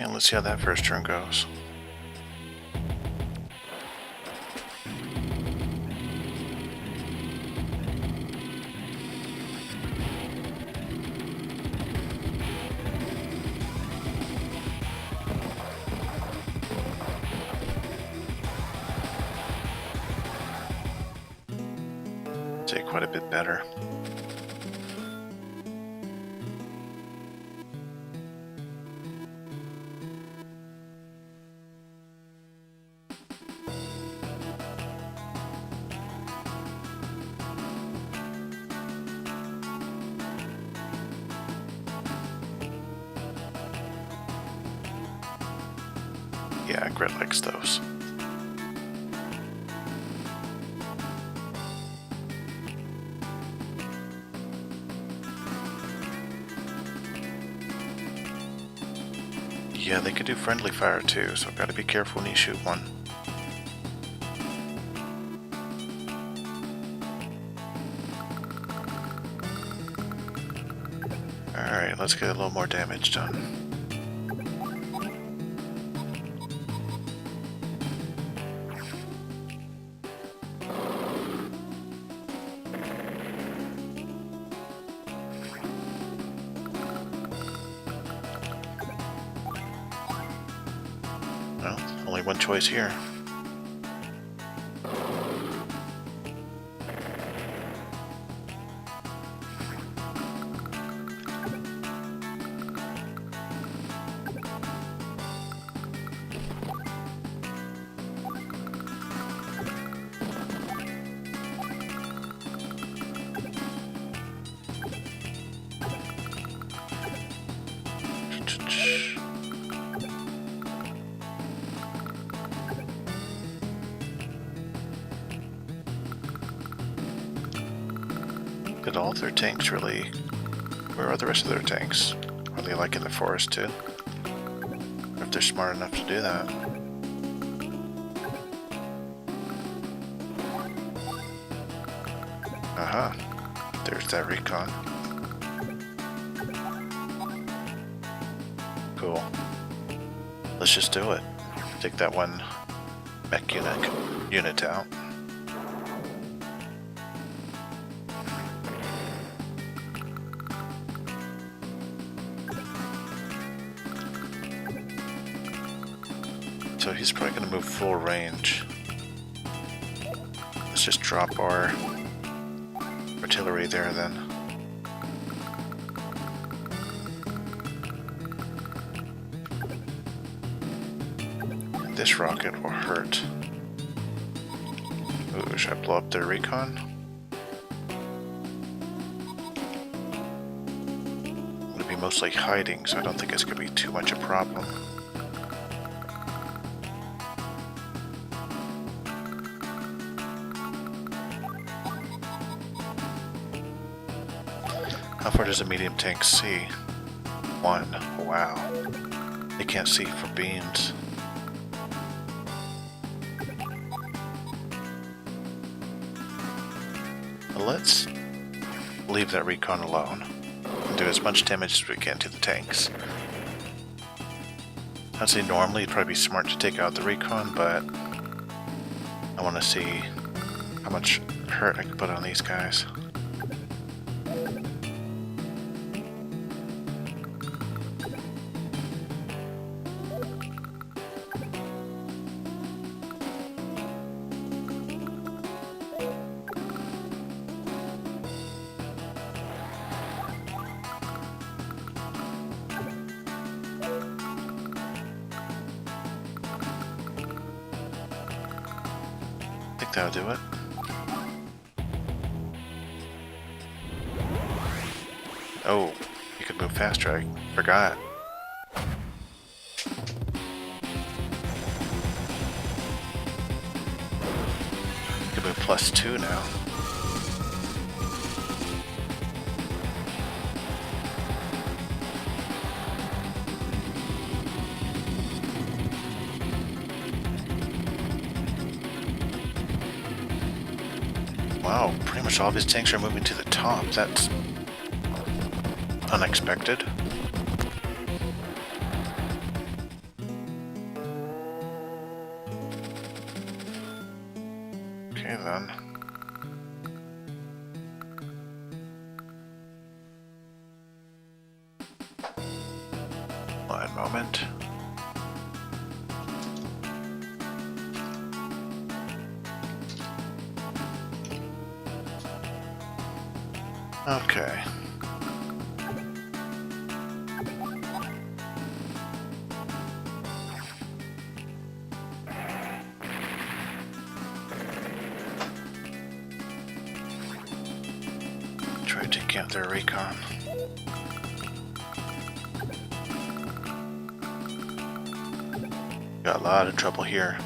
And let's see how that first turn goes. Say quite a bit better. Yeah, Grit likes those. Yeah, they could do friendly fire too, so gotta be careful when you shoot one. Alright, let's get a little more damage done. Well, only one choice here. Did all of their tanks really... Where are the rest of their tanks? Are they like in the forest too? Or if they're smart enough to do that. Aha, there's that Recon. Cool. Let's just do it. Take that one mech unit out. So he's probably going to move full range. Let's just drop our artillery there then. This rocket will hurt. Ooh, should I blow up their Recon? It'll be mostly hiding, so I don't think it's going to be too much a problem. How far does a medium tank see? 1. Wow. They can't see for beams. Let's leave that Recon alone and do as much damage as we can to the tanks. I'd say normally it'd probably be smart to take out the Recon, but I want to see how much hurt I can put on these guys. I think that'll do it. Oh, you could move faster, I forgot. You can move +2 now. Wow, pretty much all of his tanks are moving to the top. That's unexpected. Okay then. One moment. Okay. Try to take out their Recon. Got a lot of trouble here.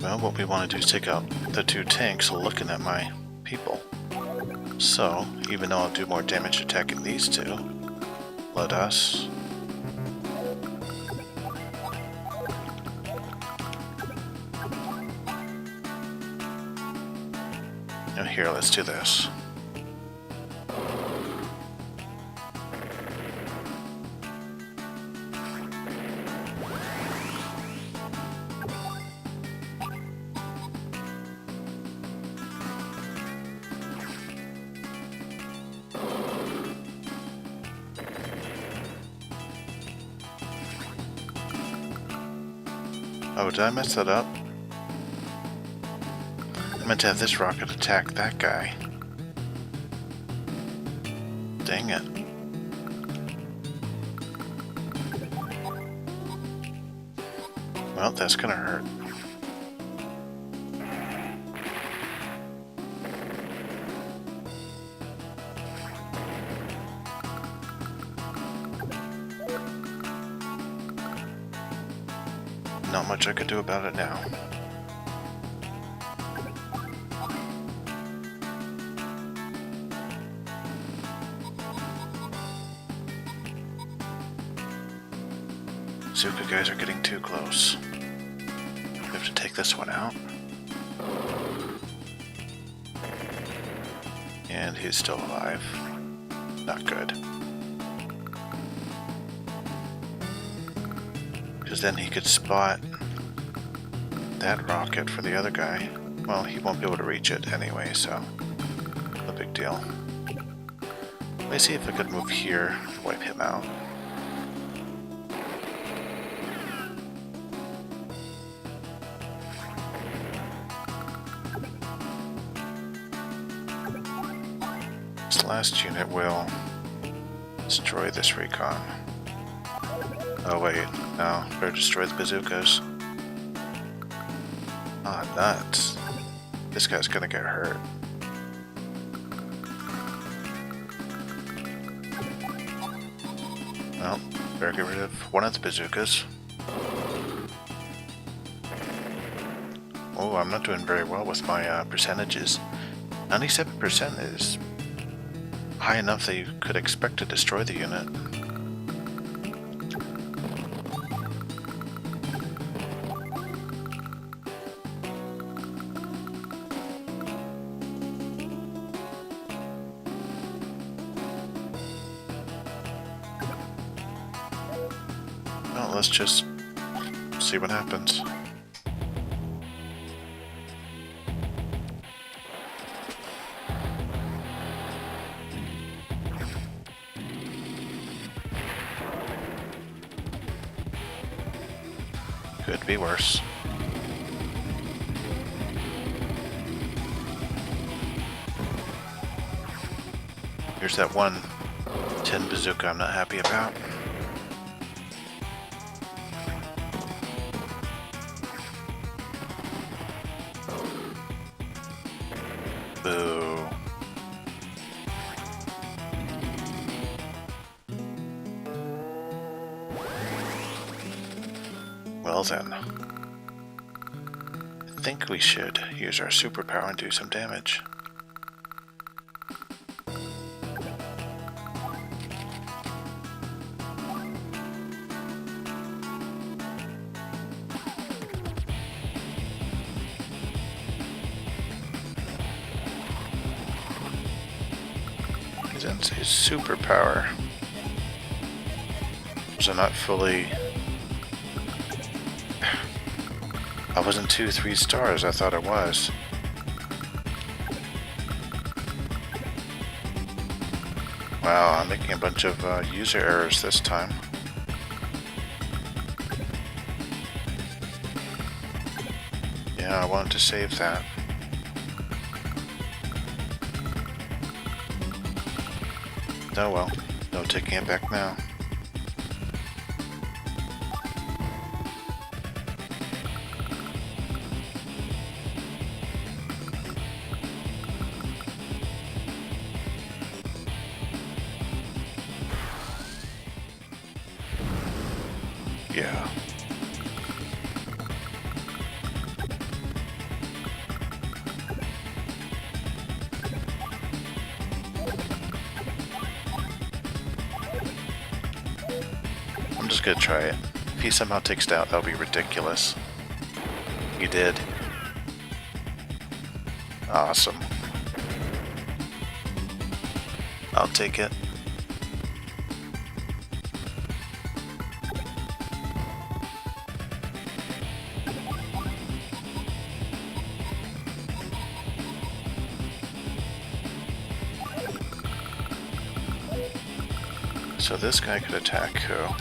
Well, what we want to do is take out the 2 tanks looking at my people. So, even though I'll do more damage attacking these 2, let us... Now here, let's do this. Oh, did I mess that up? I meant to have this rocket attack that guy. Dang it. Well, that's gonna hurt. Not much I could do about it now. Zuka guys are getting too close. We have to take this one out. And he's still alive. Not good. Because then he could spot that rocket for the other guy. Well, he won't be able to reach it anyway, so no big deal. Let me see if I could move here and wipe him out. This last unit will destroy this Recon. Oh wait, no, better destroy the bazookas. Ah, nuts. This guy's gonna get hurt. Well, better get rid of one of the bazookas. Oh, I'm not doing very well with my percentages. 97% is high enough that you could expect to destroy the unit. Well, let's just see what happens. Could be worse. Here's that one 10 bazooka I'm not happy about. Boo. Well then, I think we should use our superpower and do some damage. He doesn't say superpower. Was I not fully... I wasn't 2-3 stars, I thought it was. Wow, I'm making a bunch of user errors this time. Yeah, I wanted to save that. Oh well, no taking it back now. Yeah. I'm just gonna try it. If he somehow takes it out, that'll be ridiculous. He did. Awesome. I'll take it. So this guy could attack who?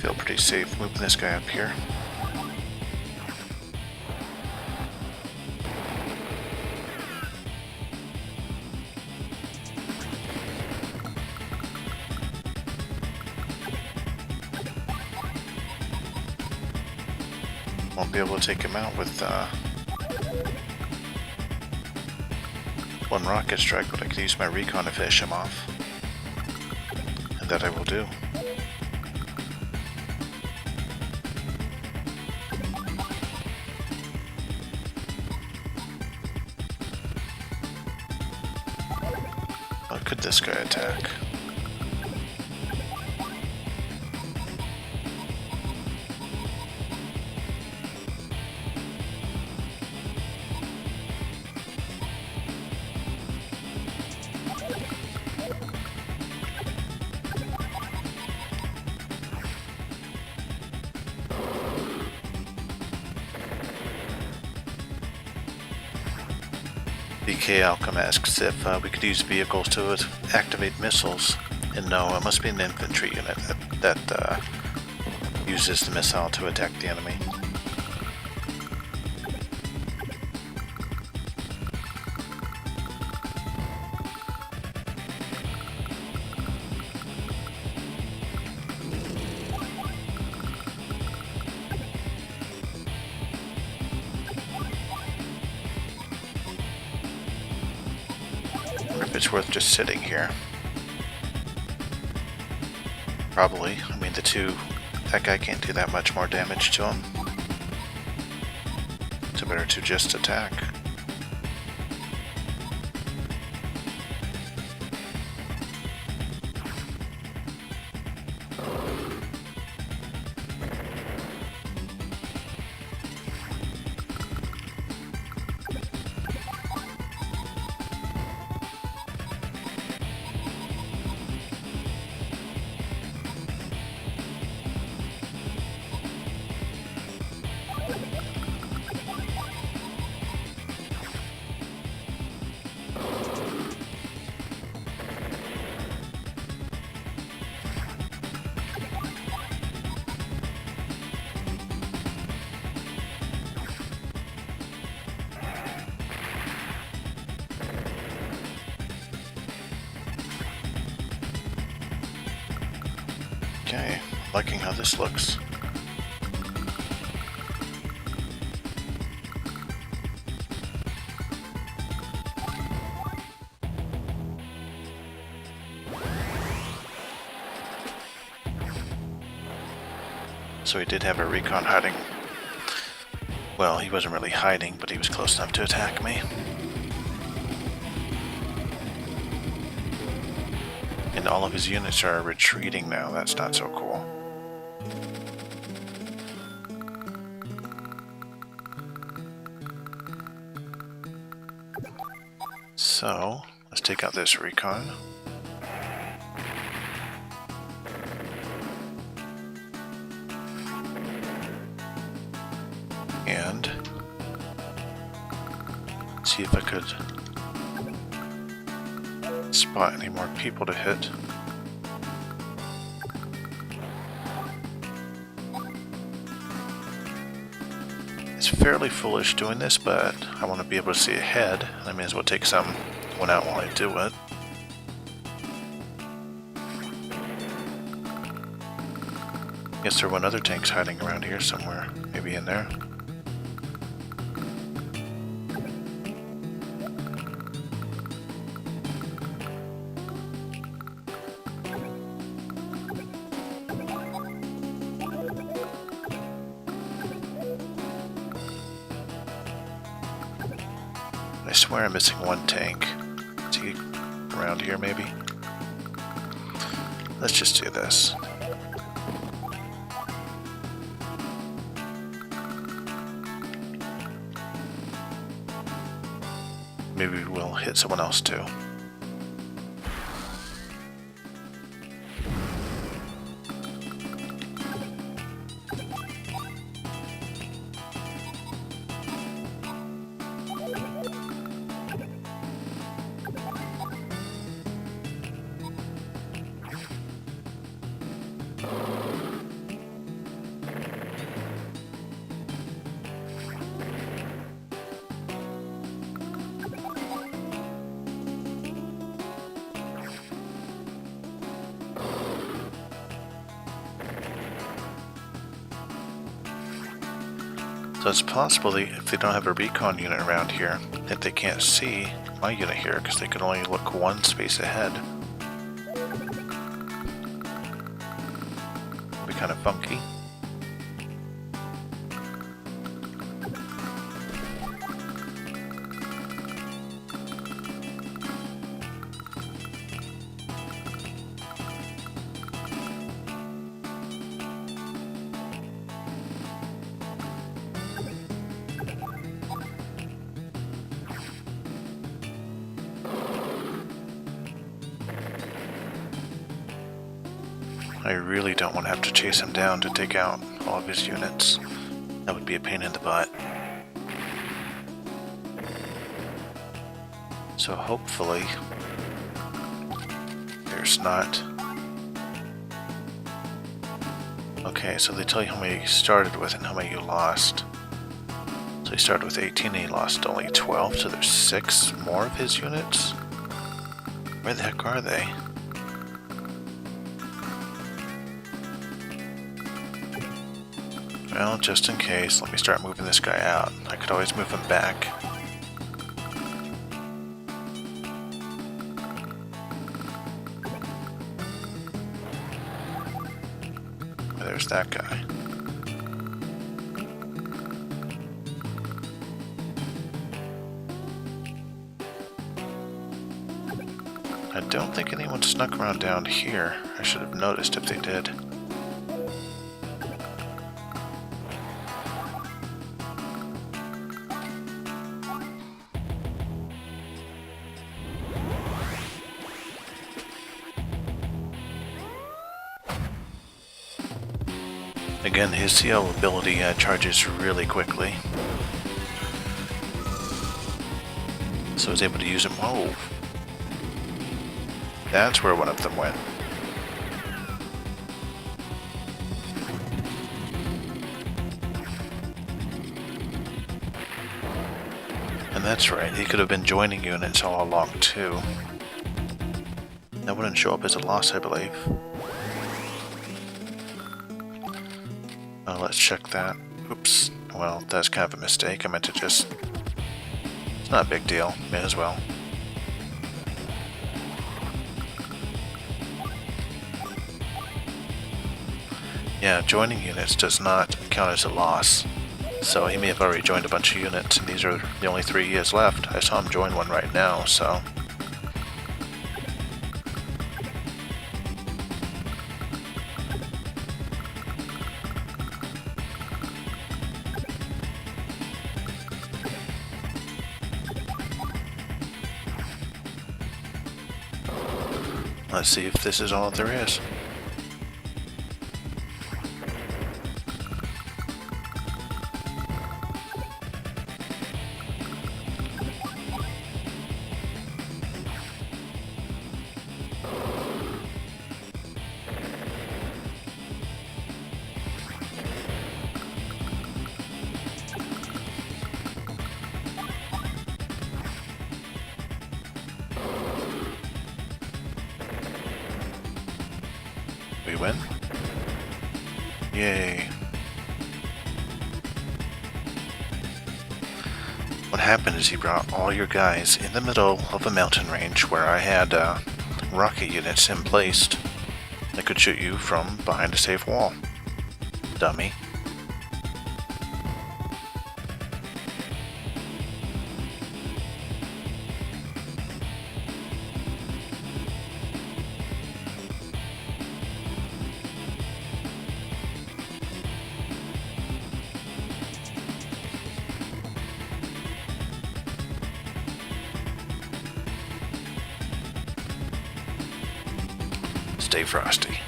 Feel pretty safe moving this guy up here. Won't be able to take him out with one rocket strike, but I can use my Recon to finish him off. And that I will do. What could this guy attack? BK Alchem asks if we could use vehicles to activate missiles. And no, it must be an infantry unit that uses the missile to attack the enemy. If it's worth just sitting here. Probably. I mean, that guy can't do that much more damage to him. So better to just attack. Okay, liking how this looks. So he did have a Recon hiding. Well, he wasn't really hiding, but he was close enough to attack me. And all of his units are retreating now. That's not so cool. So, let's take out this Recon. And see if I could spot any more people to hit. It's fairly foolish doing this, but I want to be able to see ahead, and I may as well take someone out while I do it. Guess there are one other tank's hiding around here somewhere, maybe in there. I swear I'm missing one tank. Is he around here maybe? Let's just do this. Maybe we'll hit someone else too. So it's possible if they don't have a Recon unit around here, that they can't see my unit here because they can only look one space ahead. Be kind of funky. I really don't want to have to chase him down to take out all of his units. That would be a pain in the butt. So hopefully there's not... Okay, so they tell you how many you started with and how many you lost. So he started with 18 and he lost only 12, so there's 6 more of his units? Where the heck are they? Well, just in case, let me start moving this guy out. I could always move him back. There's that guy. I don't think anyone snuck around down here. I should have noticed if they did. Again, his CL ability charges really quickly. So I was able to use him. Whoa. That's where one of them went. And that's right, he could have been joining units all along too. That wouldn't show up as a loss, I believe. Let's check that. Oops. Well, that's kind of a mistake. I meant to just... It's not a big deal. May as well. Yeah, joining units does not count as a loss. So he may have already joined a bunch of units, and these are the only 3 he has left. I saw him join one right now, so... Let's see if this is all there is. We win? Yay. What happened is he brought all your guys in the middle of a mountain range where I had rocket units in placed that could shoot you from behind a safe wall. Dummy. Stay frosty.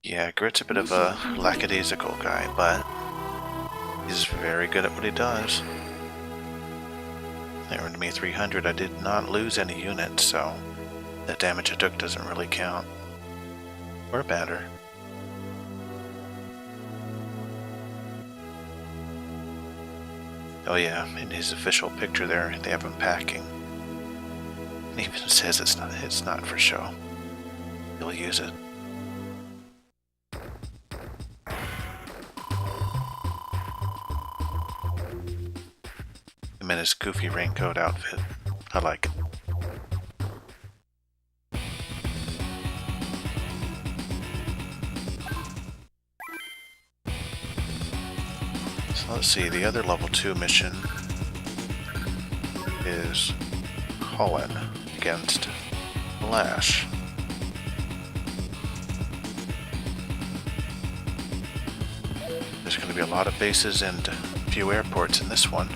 Yeah, Grit's a bit of a lackadaisical guy, but he's very good at what he does. They earned me 300. I did not lose any units, so the damage I took doesn't really count. Or matter. Oh yeah, in his official picture there, they have him packing. It even says it's not for show. He'll use it. Him in his goofy raincoat outfit. I like it. Let's see, the other level 2 mission is Colin against Lash. There's going to be a lot of bases and a few airports in this one.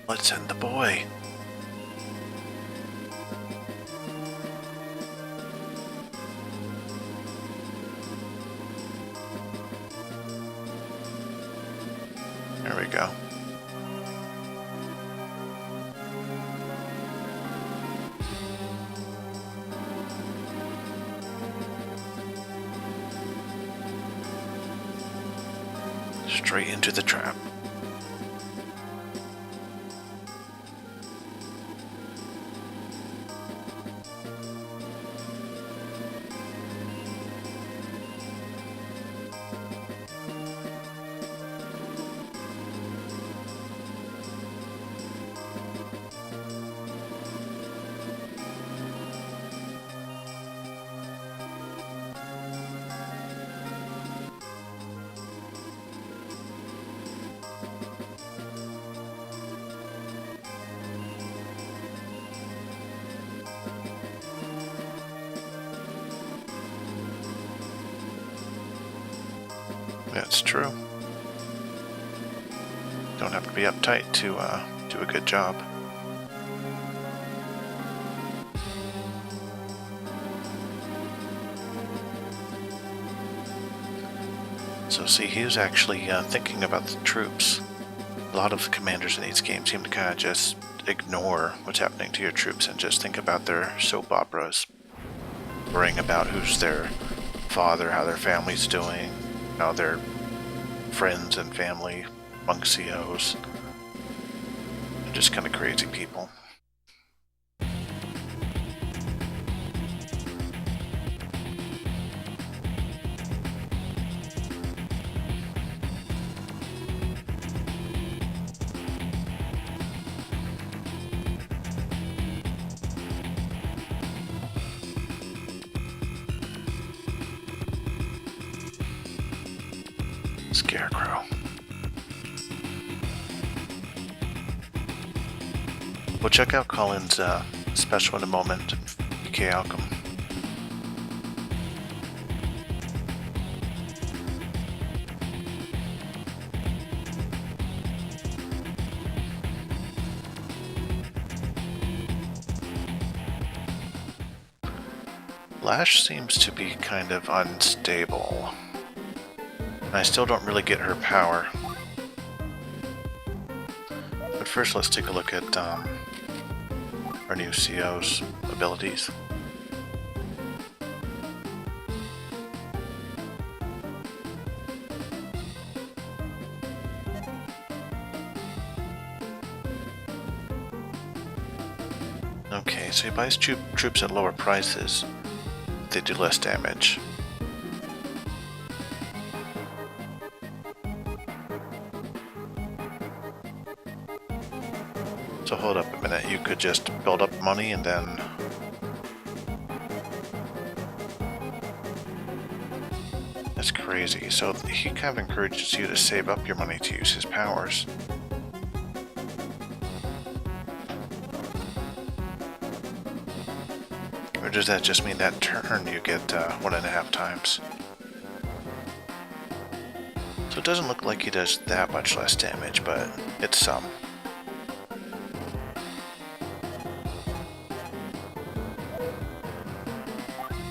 Let's send the boy. There we go. Straight into the trap. That's true. Don't have to be uptight to do a good job. So see, he was actually thinking about the troops. A lot of the commanders in these games seem to kind of just ignore what's happening to your troops and just think about their soap operas. Worrying about who's their father, how their family's doing, how their friends and family among COs. They're just kind of crazy people. Scarecrow. We'll check out Colin's special in a moment. PK Outcome. Lash seems to be kind of unstable. I still don't really get her power. But first let's take a look at our new CO's abilities. Okay, so he buys troops at lower prices. They do less damage. So hold up a minute, you could just build up money and then... That's crazy. So he kind of encourages you to save up your money to use his powers. Or does that just mean that turn you get 1.5 times? So it doesn't look like he does that much less damage, but it's some.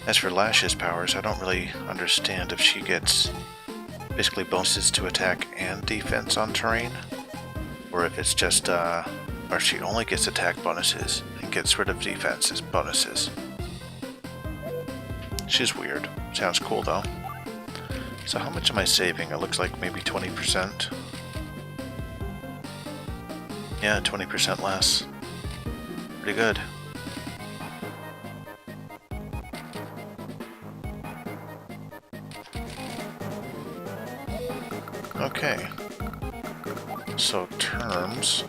As for Lash's powers, I don't really understand if she gets basically bonuses to attack and defense on terrain, or if it's just, or she only gets attack bonuses and gets rid of defenses bonuses. She's weird. Sounds cool though. So how much am I saving? It looks like maybe 20%. Yeah, 20% less. Pretty good. Okay, so terms,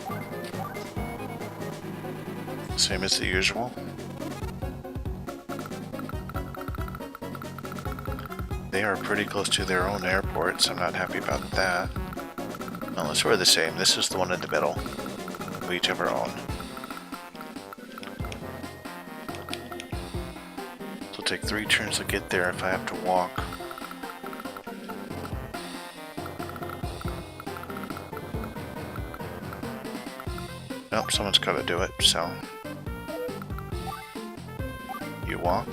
same as the usual. They are pretty close to their own airport, so I'm not happy about that. Unless we're the same, this is the one in the middle. We each have our own. So it'll take 3 turns to get there if I have to walk. someone's got to do it, so... You walk.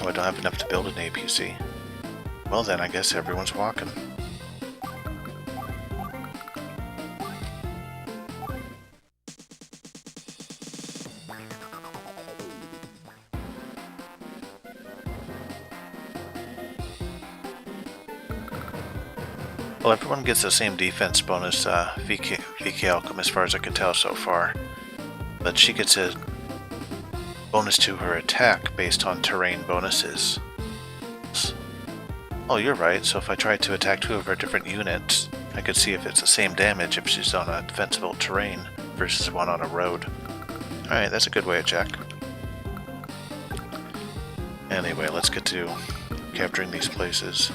Oh, I don't have enough to build an APC. Well then, I guess everyone's walking. Well, everyone gets the same defense bonus, VK Alchem, as far as I can tell so far. But she gets a bonus to her attack based on terrain bonuses. Oh, you're right, so if I tried to attack two of her different units, I could see if it's the same damage if she's on a defensible terrain versus one on a road. Alright, that's a good way to check. Anyway, let's get to capturing these places.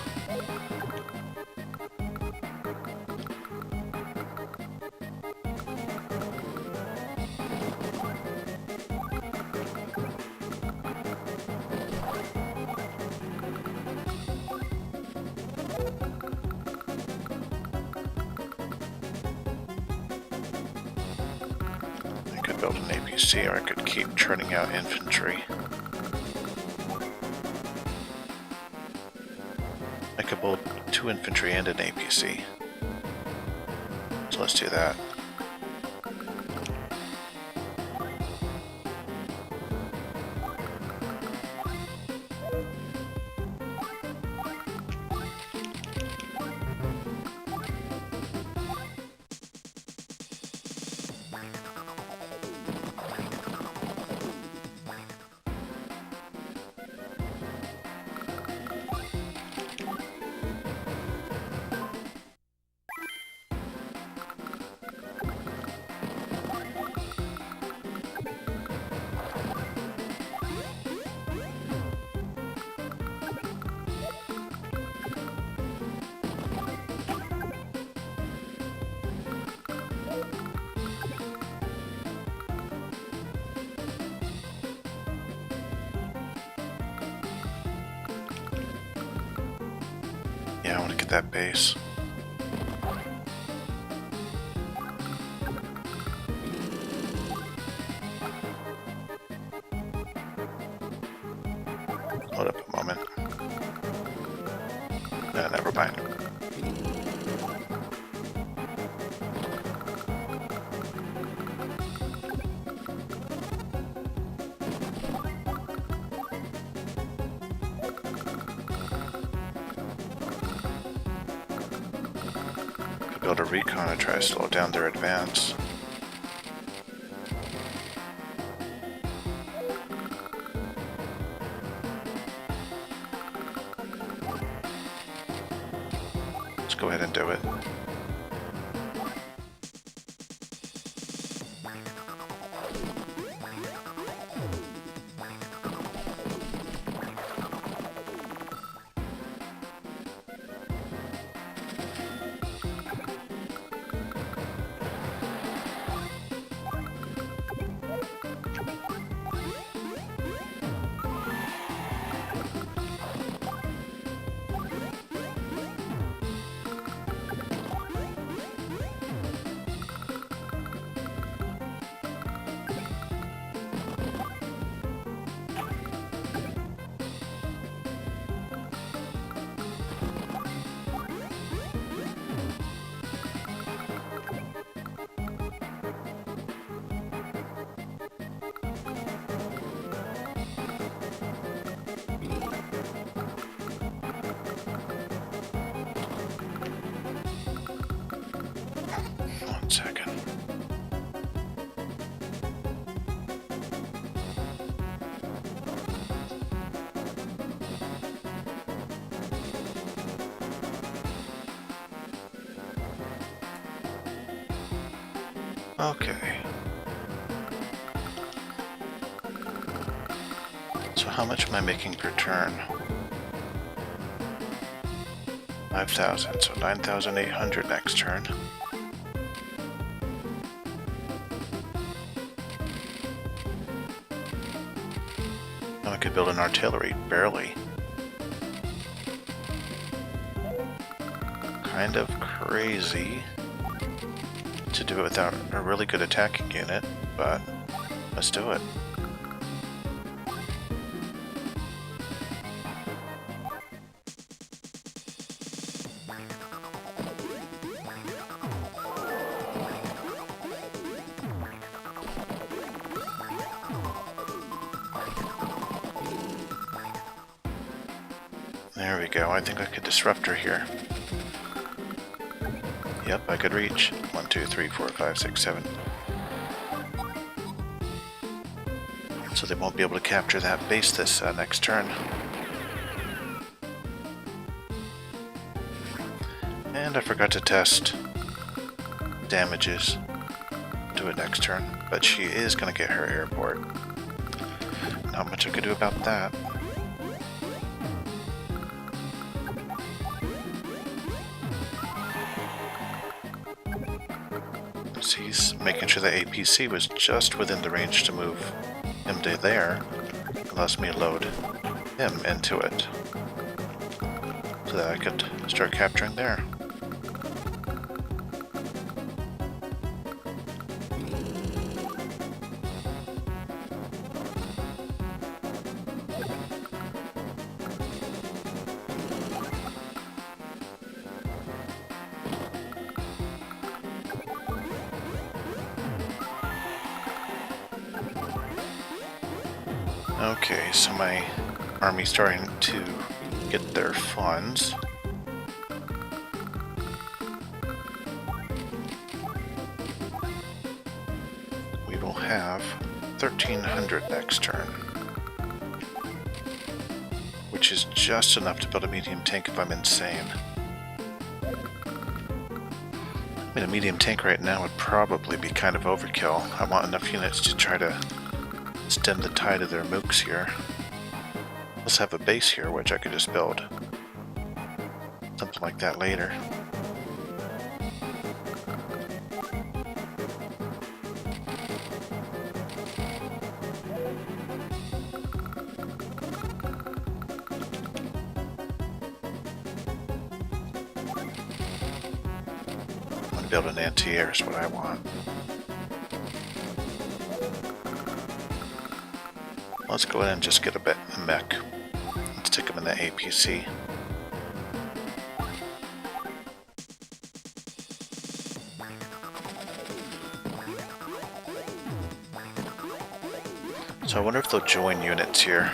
Build an APC, or I could keep churning out infantry. I could build 2 infantry and an APC. So let's do that. Yeah, I want to get that base. Hold up a moment. No, never mind. Build a Recon and try to slow down their advance. Let's go ahead and do it. One second. Okay. So how much am I making per turn? 5,000, so 9,800 next turn. Now I could build an artillery, barely. Kind of crazy. to do it without a really good attacking unit, but let's do it. There we go. I think I could disrupt her here. Yep, I could reach. 1, 2, 3, 4, 5, 6, 7. So they won't be able to capture that base this next turn. And I forgot to test damages. Do it next turn. But she is going to get her airport. Not much I could do about that. He's making sure the APC was just within the range to move him to there. Allows me to load him into it so that I could start capturing there. Okay, so my army's starting to get their funds. We will have 1,300 next turn, which is just enough to build a medium tank if I'm insane. I mean, a medium tank right now would probably be kind of overkill. I want enough units to try to stem the tide of their mooks here. Let's have a base here, which I could just build something like that later. I'm going to build an anti-air is what I want. Let's go ahead and just get a mech. Let's stick him in the APC. So I wonder if they'll join units here.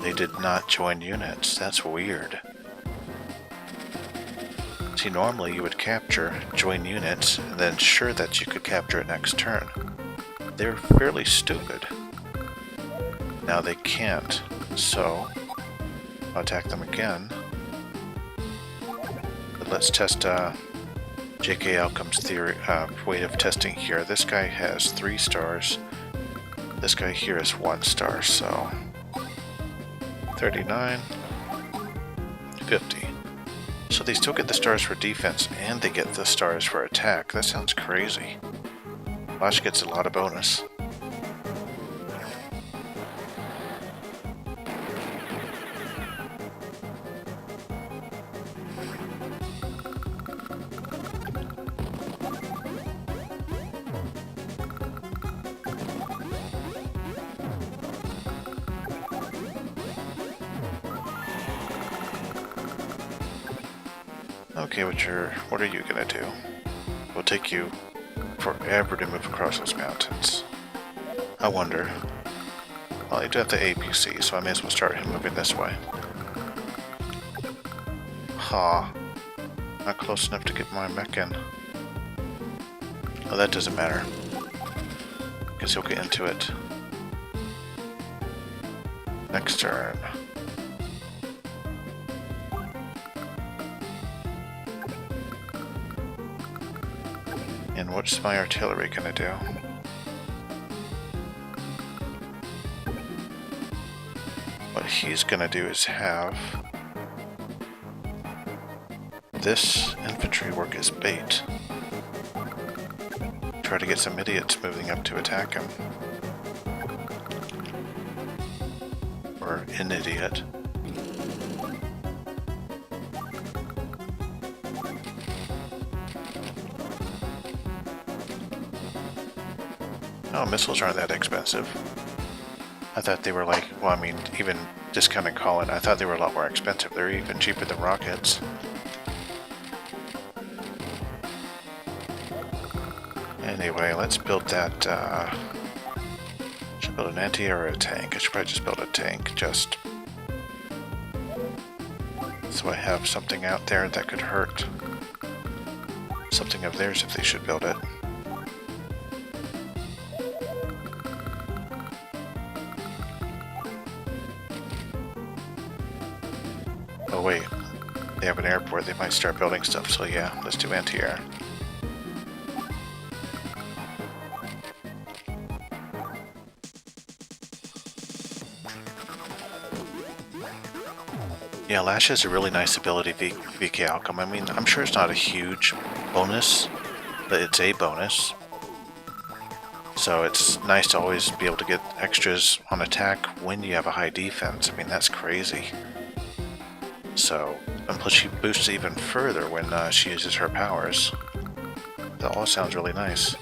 They did not join units. That's weird. See, normally you would capture, join units, and then ensure that you could capture it next turn. They're fairly stupid. Now they can't, so I'll attack them again. But let's test J.K. Outcome's theory, way of testing here. This guy has 3 stars. This guy here is 1 star, so 39, 50. So they still get the stars for defense, and they get the stars for attack. That sounds crazy. Lash gets a lot of bonus. Okay, what are you gonna do? It will take you forever to move across those mountains. I wonder. Well, I do have the APC, so I may as well start him moving this way. Ha. Not close enough to get my mech in. Oh, that doesn't matter. Guess he'll get into it next turn. And what's my artillery gonna do? What he's gonna do is have this infantry work as bait. Try to get some idiots moving up to attack him. Or an idiot. Oh, missiles aren't that expensive. I thought they were like, well, I mean, even discounting Colin, I thought they were a lot more expensive. They're even cheaper than rockets. Anyway, let's build that, should I build an anti or a tank? I should probably just build a tank, just so I have something out there that could hurt something of theirs if they should build it. Oh wait, they have an airport, they might start building stuff, so yeah, let's do anti-air. Yeah, Lash has a really nice ability, VK Outcome. I mean, I'm sure it's not a huge bonus, but it's a bonus. So it's nice to always be able to get extras on attack when you have a high defense. I mean, that's crazy. So, and plus she boosts even further when she uses her powers. That all sounds really nice.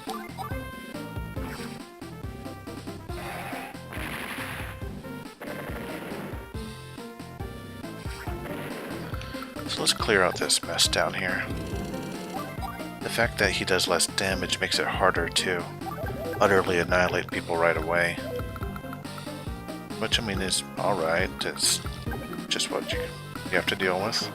So let's clear out this mess down here. The fact that he does less damage makes it harder to utterly annihilate people right away. Which, I mean, is alright. It's just what you have to deal with.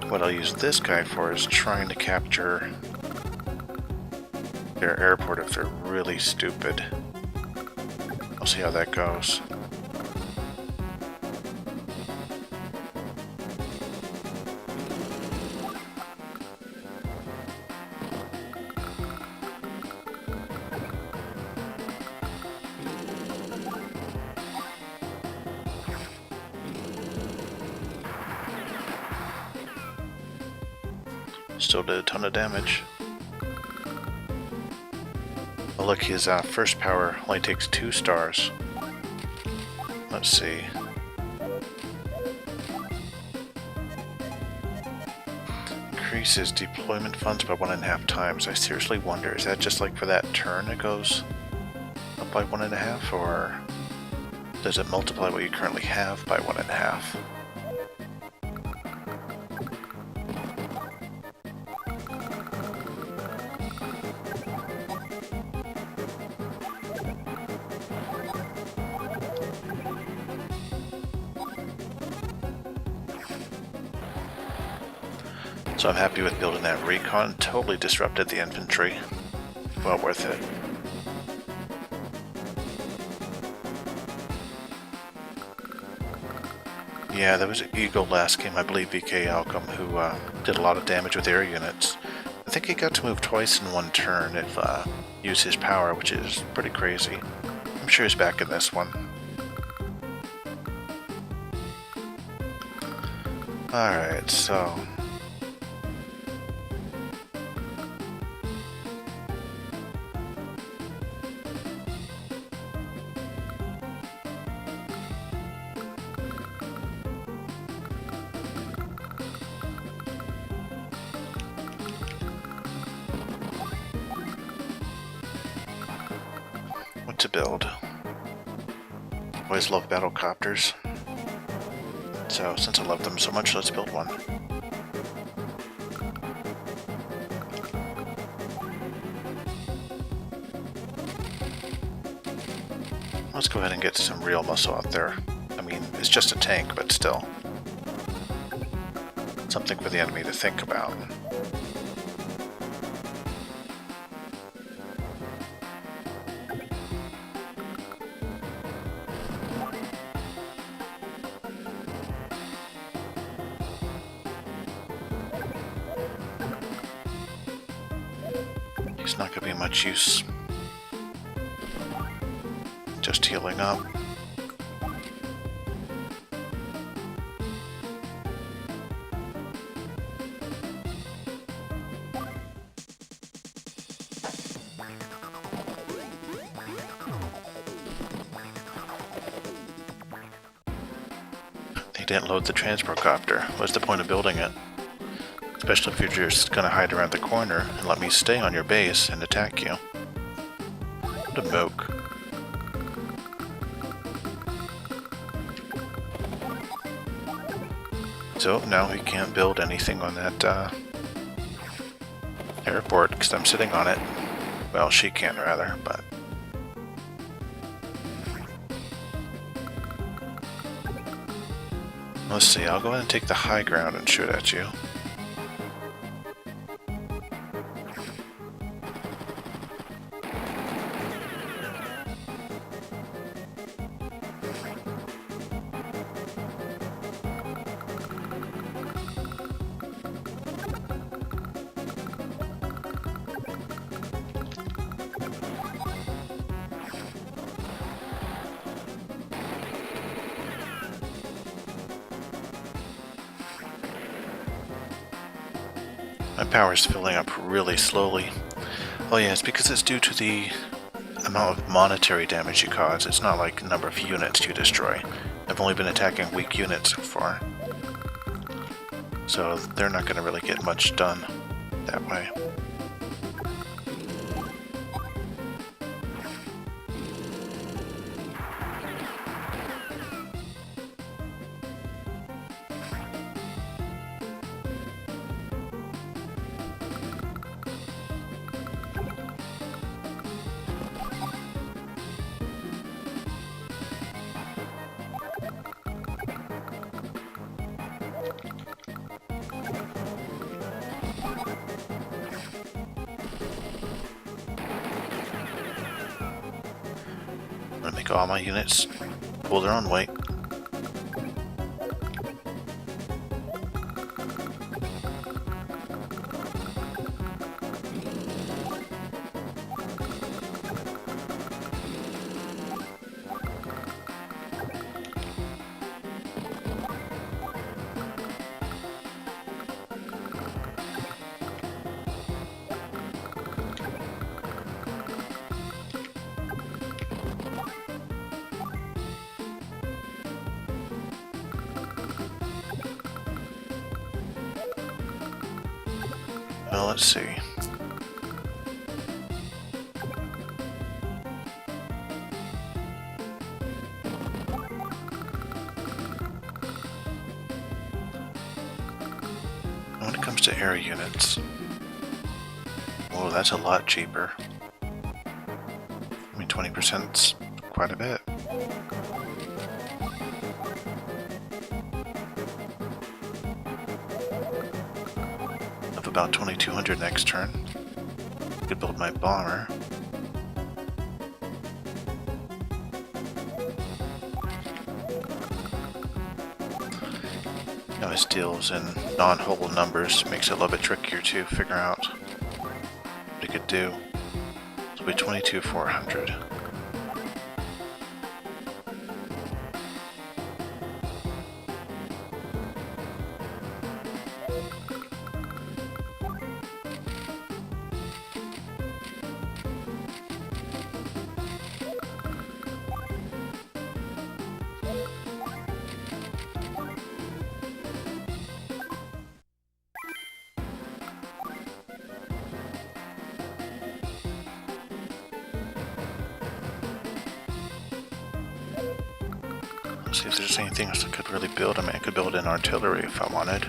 What I'll use this guy for is trying to capture their airport if they're really stupid. I'll see how that goes. Still did a ton of damage. Oh look, his first power only takes 2 stars. Let's see. Increases deployment funds by 1.5 times. I seriously wonder, is that just like for that turn it goes up by 1.5, or does it multiply what you currently have by 1.5? So I'm happy with building that Recon. Totally disrupted the infantry. Well worth it. Yeah, there was an Eagle last game, I believe VK Alcom, who did a lot of damage with air units. I think he got to move twice in one turn if use his power, which is pretty crazy. I'm sure he's back in this one. Alright, so what to build? Always love battle copters. So since I love them so much, let's build one. Let's go ahead and get some real muscle out there. I mean, it's just a tank, but still. Something for the enemy to think about. He's not going to be much use. Just healing up. you didn't load the transport copter. What's the point of building it? Especially if you're just gonna hide around the corner and let me stay on your base and attack you. What a moke. So now he can't build anything on that airport because I'm sitting on it. Well, she can rather, but... Let's see, I'll go ahead and take the high ground and shoot at you. My power's filling up really slowly. Oh yeah, it's because it's due to the amount of monetary damage you cause. It's not like the number of units you destroy. I've only been attacking weak units so far. So they're not going to really get much done that way. I'm gonna make all my units pull their own weight. Well, let's see. When it comes to air units, whoa, that's a lot cheaper. I mean, 20%'s quite a bit. About 2200 next turn. Could build my bomber. Now his deals in non-whole numbers makes it a little bit trickier to figure out what he could do. It'll be 22,400. See if there's anything else I could really build. I mean, I could build an artillery if I wanted.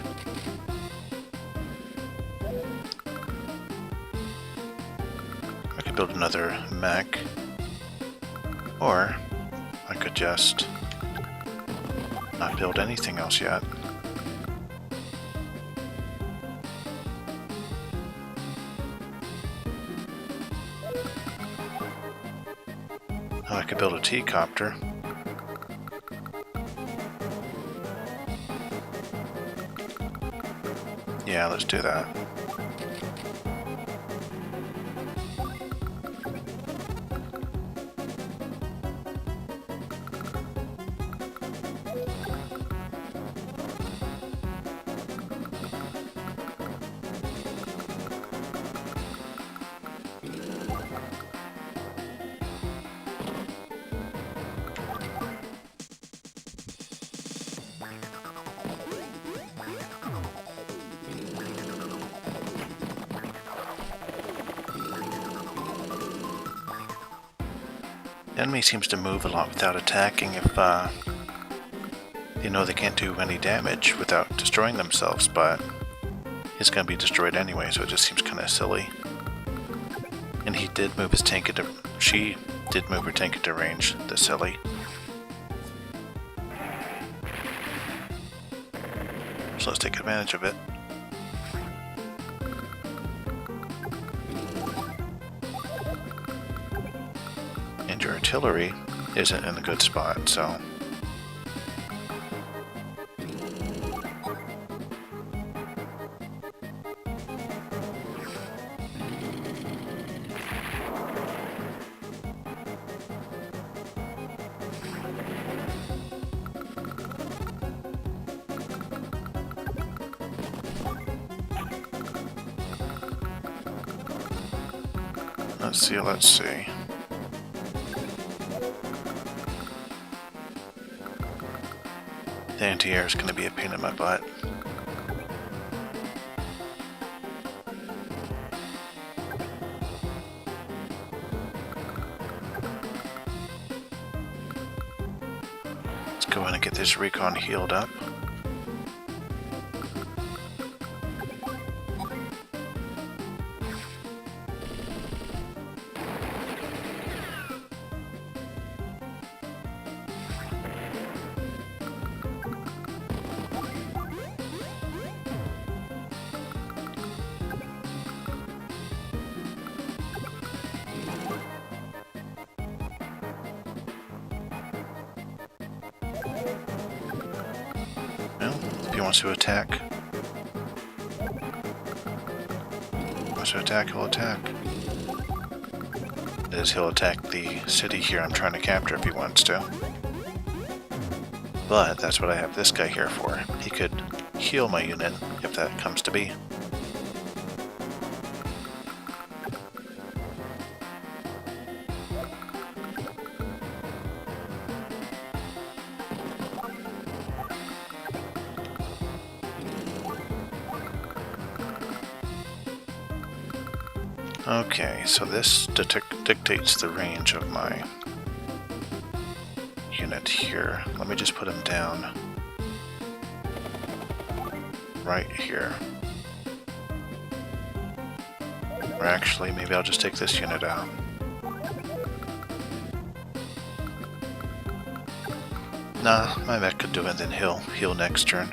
I could build another mech. Or I could just not build anything else yet. Oh, I could build a T-copter. Yeah, let's do that. The enemy seems to move a lot without attacking if they know they can't do any damage without destroying themselves, but he's going to be destroyed anyway, so it just seems kind of silly. And he did move his tank into... She did move her tank into range. That's silly. So let's take advantage of it. And your artillery isn't in a good spot, so... Let's see. The anti-air is going to be a pain in my butt. Let's go in and get this Recon healed up. If he wants to attack, he'll attack. He'll attack the city here I'm trying to capture if he wants to. But that's what I have this guy here for. He could heal my unit if that comes to be. Okay, so this dictates the range of my unit here. Let me just put him down right here. Or actually, maybe I'll just take this unit out. Nah, my mech could do it, then he'll heal next turn.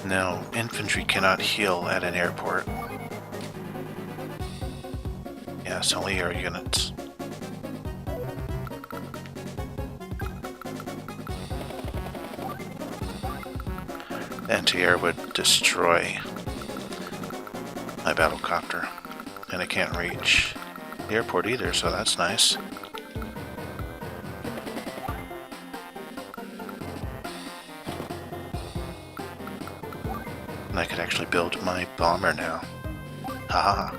No, infantry cannot heal at an airport. Yes, only air units. Anti-air would destroy my battlecopter, and it can't reach the airport either, so that's nice. And I could actually build my bomber now. Haha.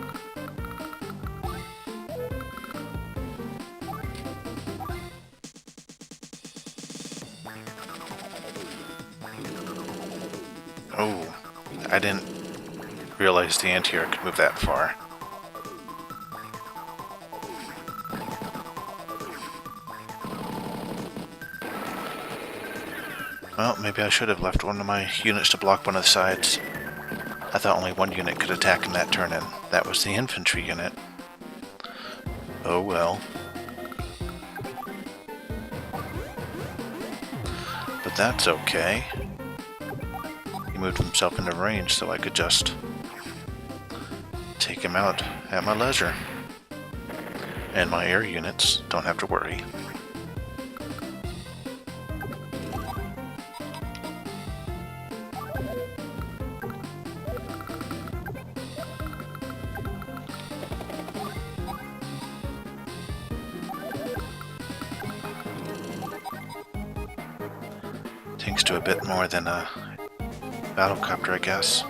Oh, I didn't realize the anti-air could move that far. Well, maybe I should have left one of my units to block one of the sides. I thought only one unit could attack in that turn, and that was the infantry unit. Oh well. But that's okay. He moved himself into range, so I could just take him out at my leisure. And my air units don't have to worry. Tanks do a bit more than a battlecopter, I guess.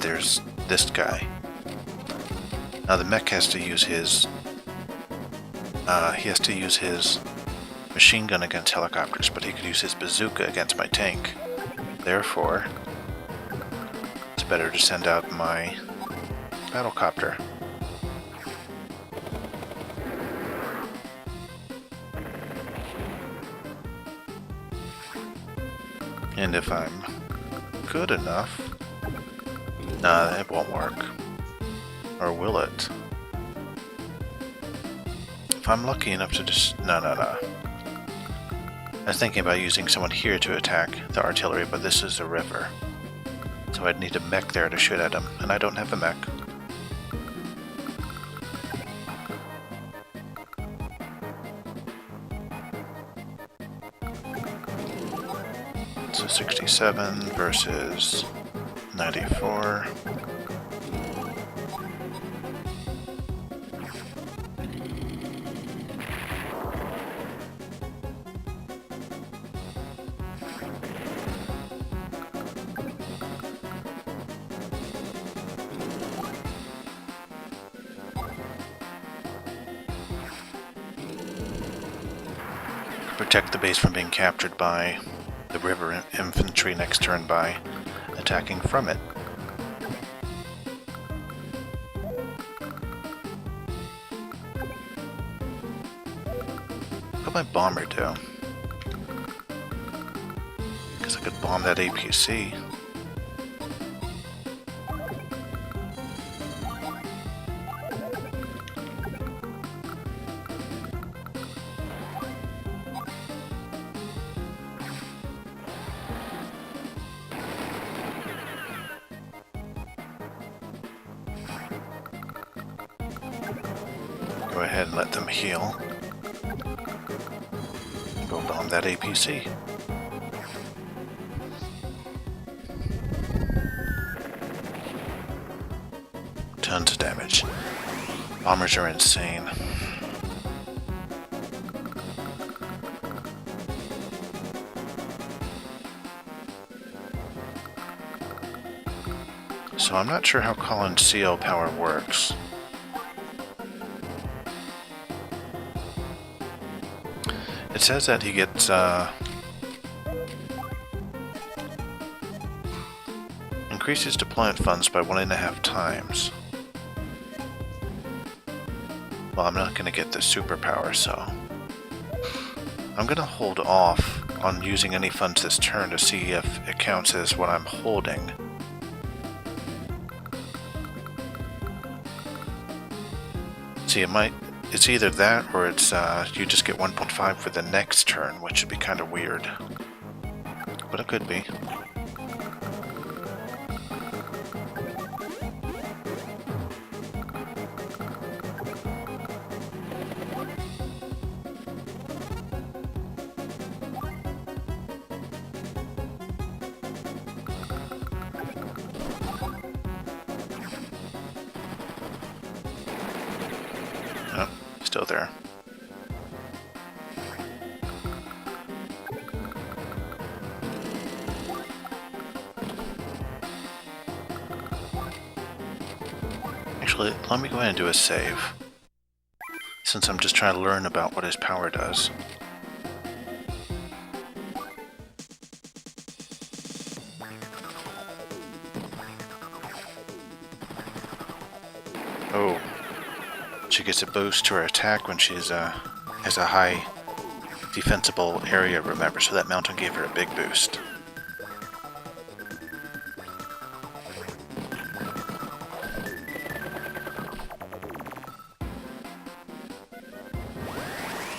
there's this guy. Now the mech has to use his machine gun against helicopters, but he could use his bazooka against my tank. Therefore, it's better to send out my battlecopter. And if I'm good enough, nah, it won't work. Or will it? If I'm lucky enough to just... No. I was thinking about using someone here to attack the artillery, but this is a river. So I'd need a mech there to shoot at him, and I don't have a mech. So 67 versus 94. Protect the base from being captured by the river infantry next turn by attacking from it. What my bomber do? Guess I could bomb that APC. Go ahead and let them heal. Go bomb that APC. Tons of damage. Bombers are insane. So I'm not sure how Colin's CO power works. It says that he gets increases deployment funds by 1.5 times. Well, I'm not going to get the superpower, so I'm going to hold off on using any funds this turn to see if it counts as what I'm holding. See, it's either that or it's you just get 1.5 for the next turn, which would be kind of weird. But it could be. Oh, still there. Actually, let me go ahead and do a save, since I'm just trying to learn about what his power does. Oh, she gets a boost to her attack when she's has a high defensible area, remember, so that mountain gave her a big boost.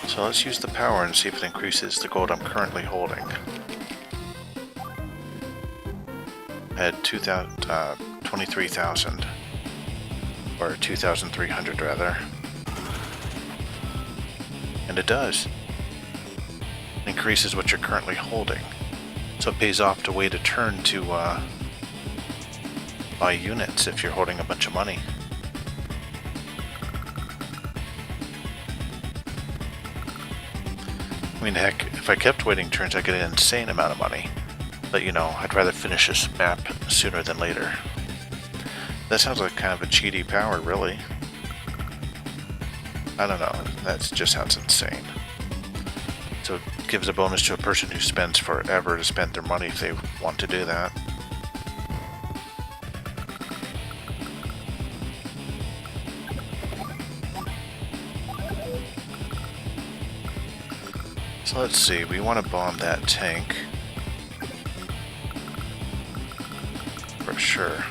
So let's use the power and see if it increases the gold I'm currently holding. I had 23,000. Or 2,300 rather. And it does. It increases what you're currently holding. So it pays off to wait a turn to buy units if you're holding a bunch of money. I mean, heck, if I kept waiting turns, I'd get an insane amount of money. But, you know, I'd rather finish this map sooner than later. That sounds like kind of a cheaty power, really. I don't know, that just sounds insane. So it gives a bonus to a person who spends forever to spend their money if they want to do that. So let's see, we want to bomb that tank. For sure.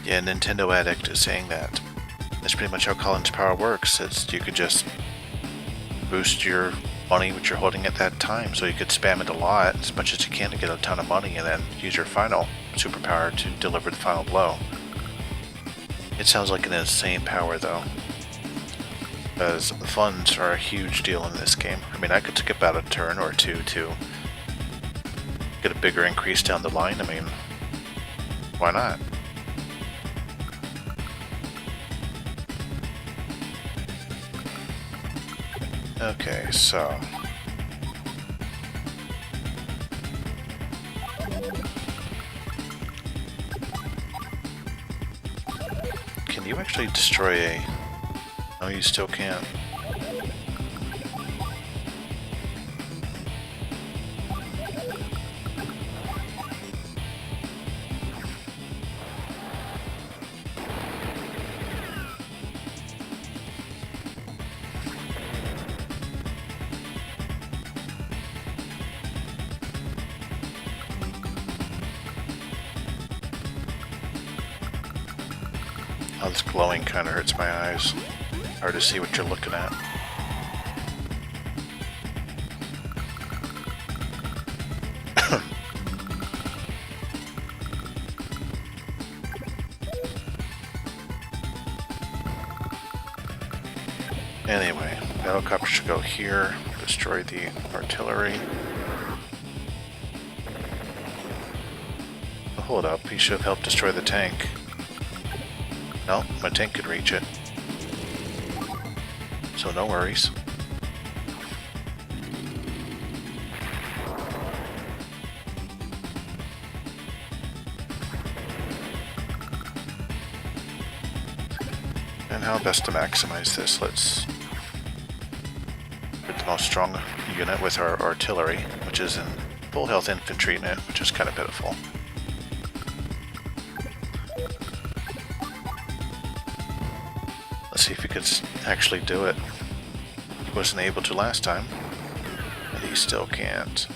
Yeah, Nintendo Addict is saying that. That's pretty much how Colin's power works. It's you could just boost your money which you're holding at that time, so you could spam it a lot, as much as you can to get a ton of money, and then use your final superpower to deliver the final blow. It sounds like an insane power though, because funds are a huge deal in this game. I mean, I could skip out a turn or two to get a bigger increase down the line. I mean, why not? Okay, so can you actually destroy a... No, you still can't. Oh, this glowing kind of hurts my eyes. Hard to see what you're looking at. Anyway, helicopter should go here, destroy the artillery. Oh, hold up, he should have helped destroy the tank. No, my tank could reach it. So no worries. And how best to maximize this? Let's put the most strong unit with our artillery, which is in full health infantry unit, which is kind of pitiful. Let's see if he could actually do it. He wasn't able to last time, but he still can't.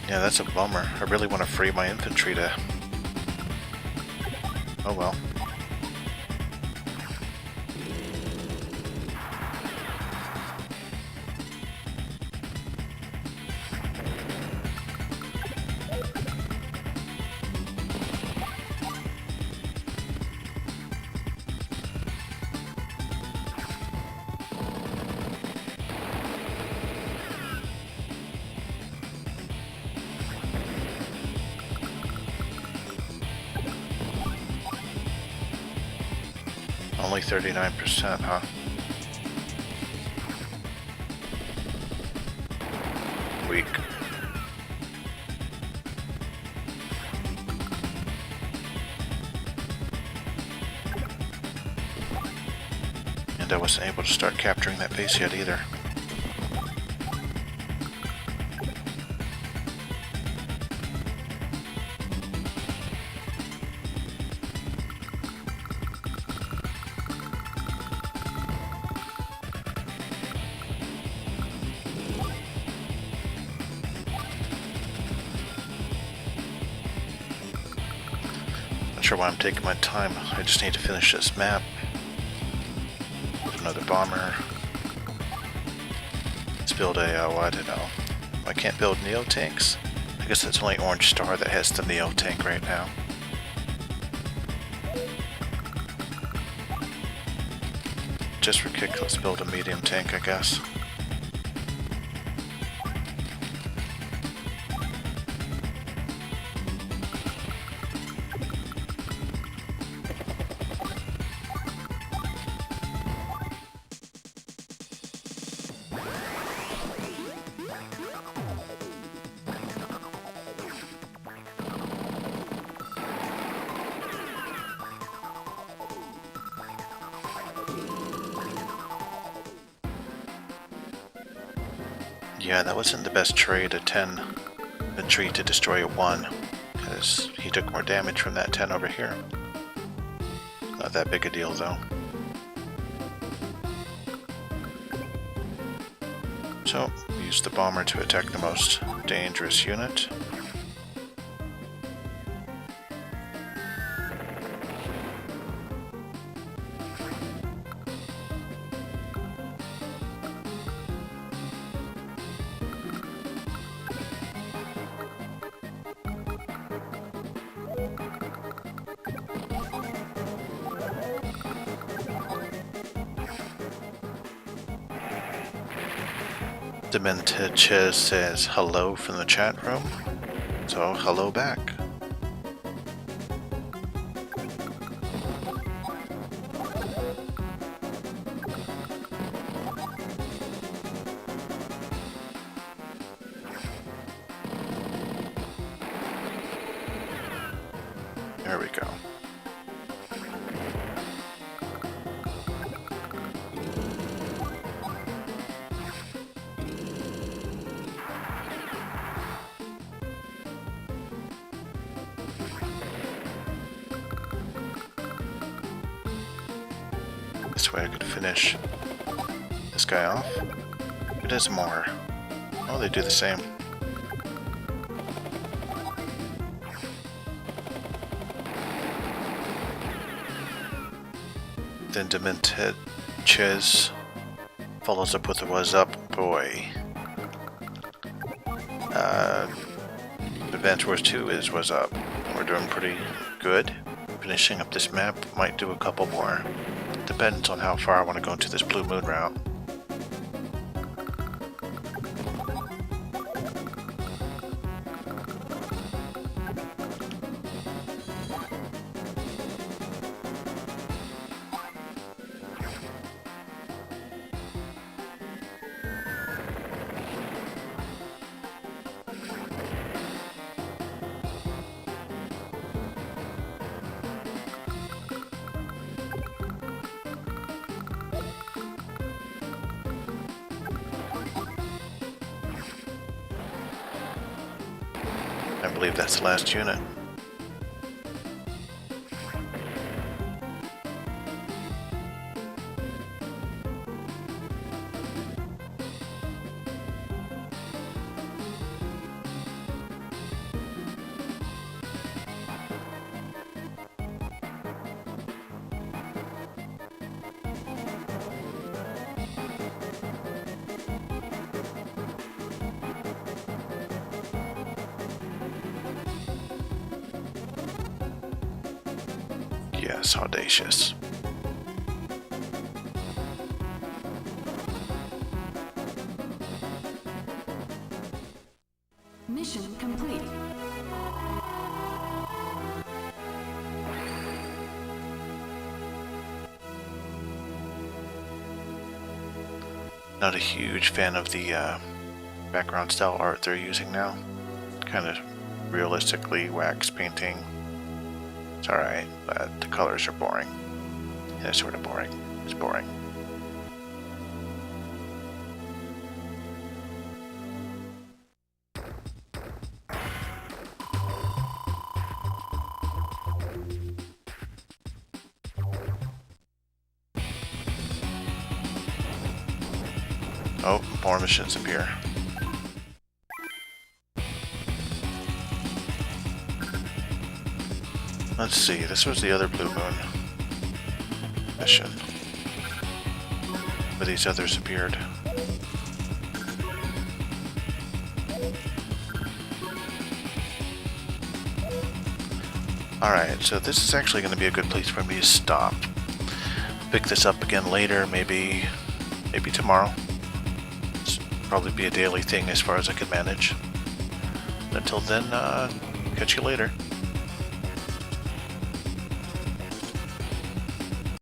Yeah, that's a bummer. I really want to free my infantry to... Oh well. Only 39%, huh? Weak. And I wasn't able to start capturing that base yet either. Sure why I'm taking my time. I just need to finish this map. With another bomber. Let's build a, I don't know, I can't build Neo tanks. I guess it's only Orange Star that has the Neo tank right now. Just for kick, let's build a medium tank, I guess. Yeah, that wasn't the best trade, a 10 entry to destroy a 1, because he took more damage from that 10 over here. Not that big a deal though. So, use the bomber to attack the most dangerous unit. Demented Chiz says hello from the chat room, so hello back. There we go. This way I could finish this guy off. Who does more? Oh, they do the same. Then Demented Chiz follows up with a "Was up, boy?" Advance Wars 2 is "Was up?" We're doing pretty good. Finishing up this map, might do a couple more. Depends on how far I want to go into this Blue Moon route. I believe that's the last unit. Yes, audacious. Mission complete. Not a huge fan of the background style art they're using now. Kind of realistically wax painting. It's alright, but the colors are boring. Yeah, sort of boring. It's boring. Oh, more missions appear. Let's see, this was the other Blue Moon mission, where these others appeared. Alright, so this is actually going to be a good place for me to stop. Pick this up again later, maybe tomorrow. It's probably be a daily thing as far as I can manage. Until then, catch you later.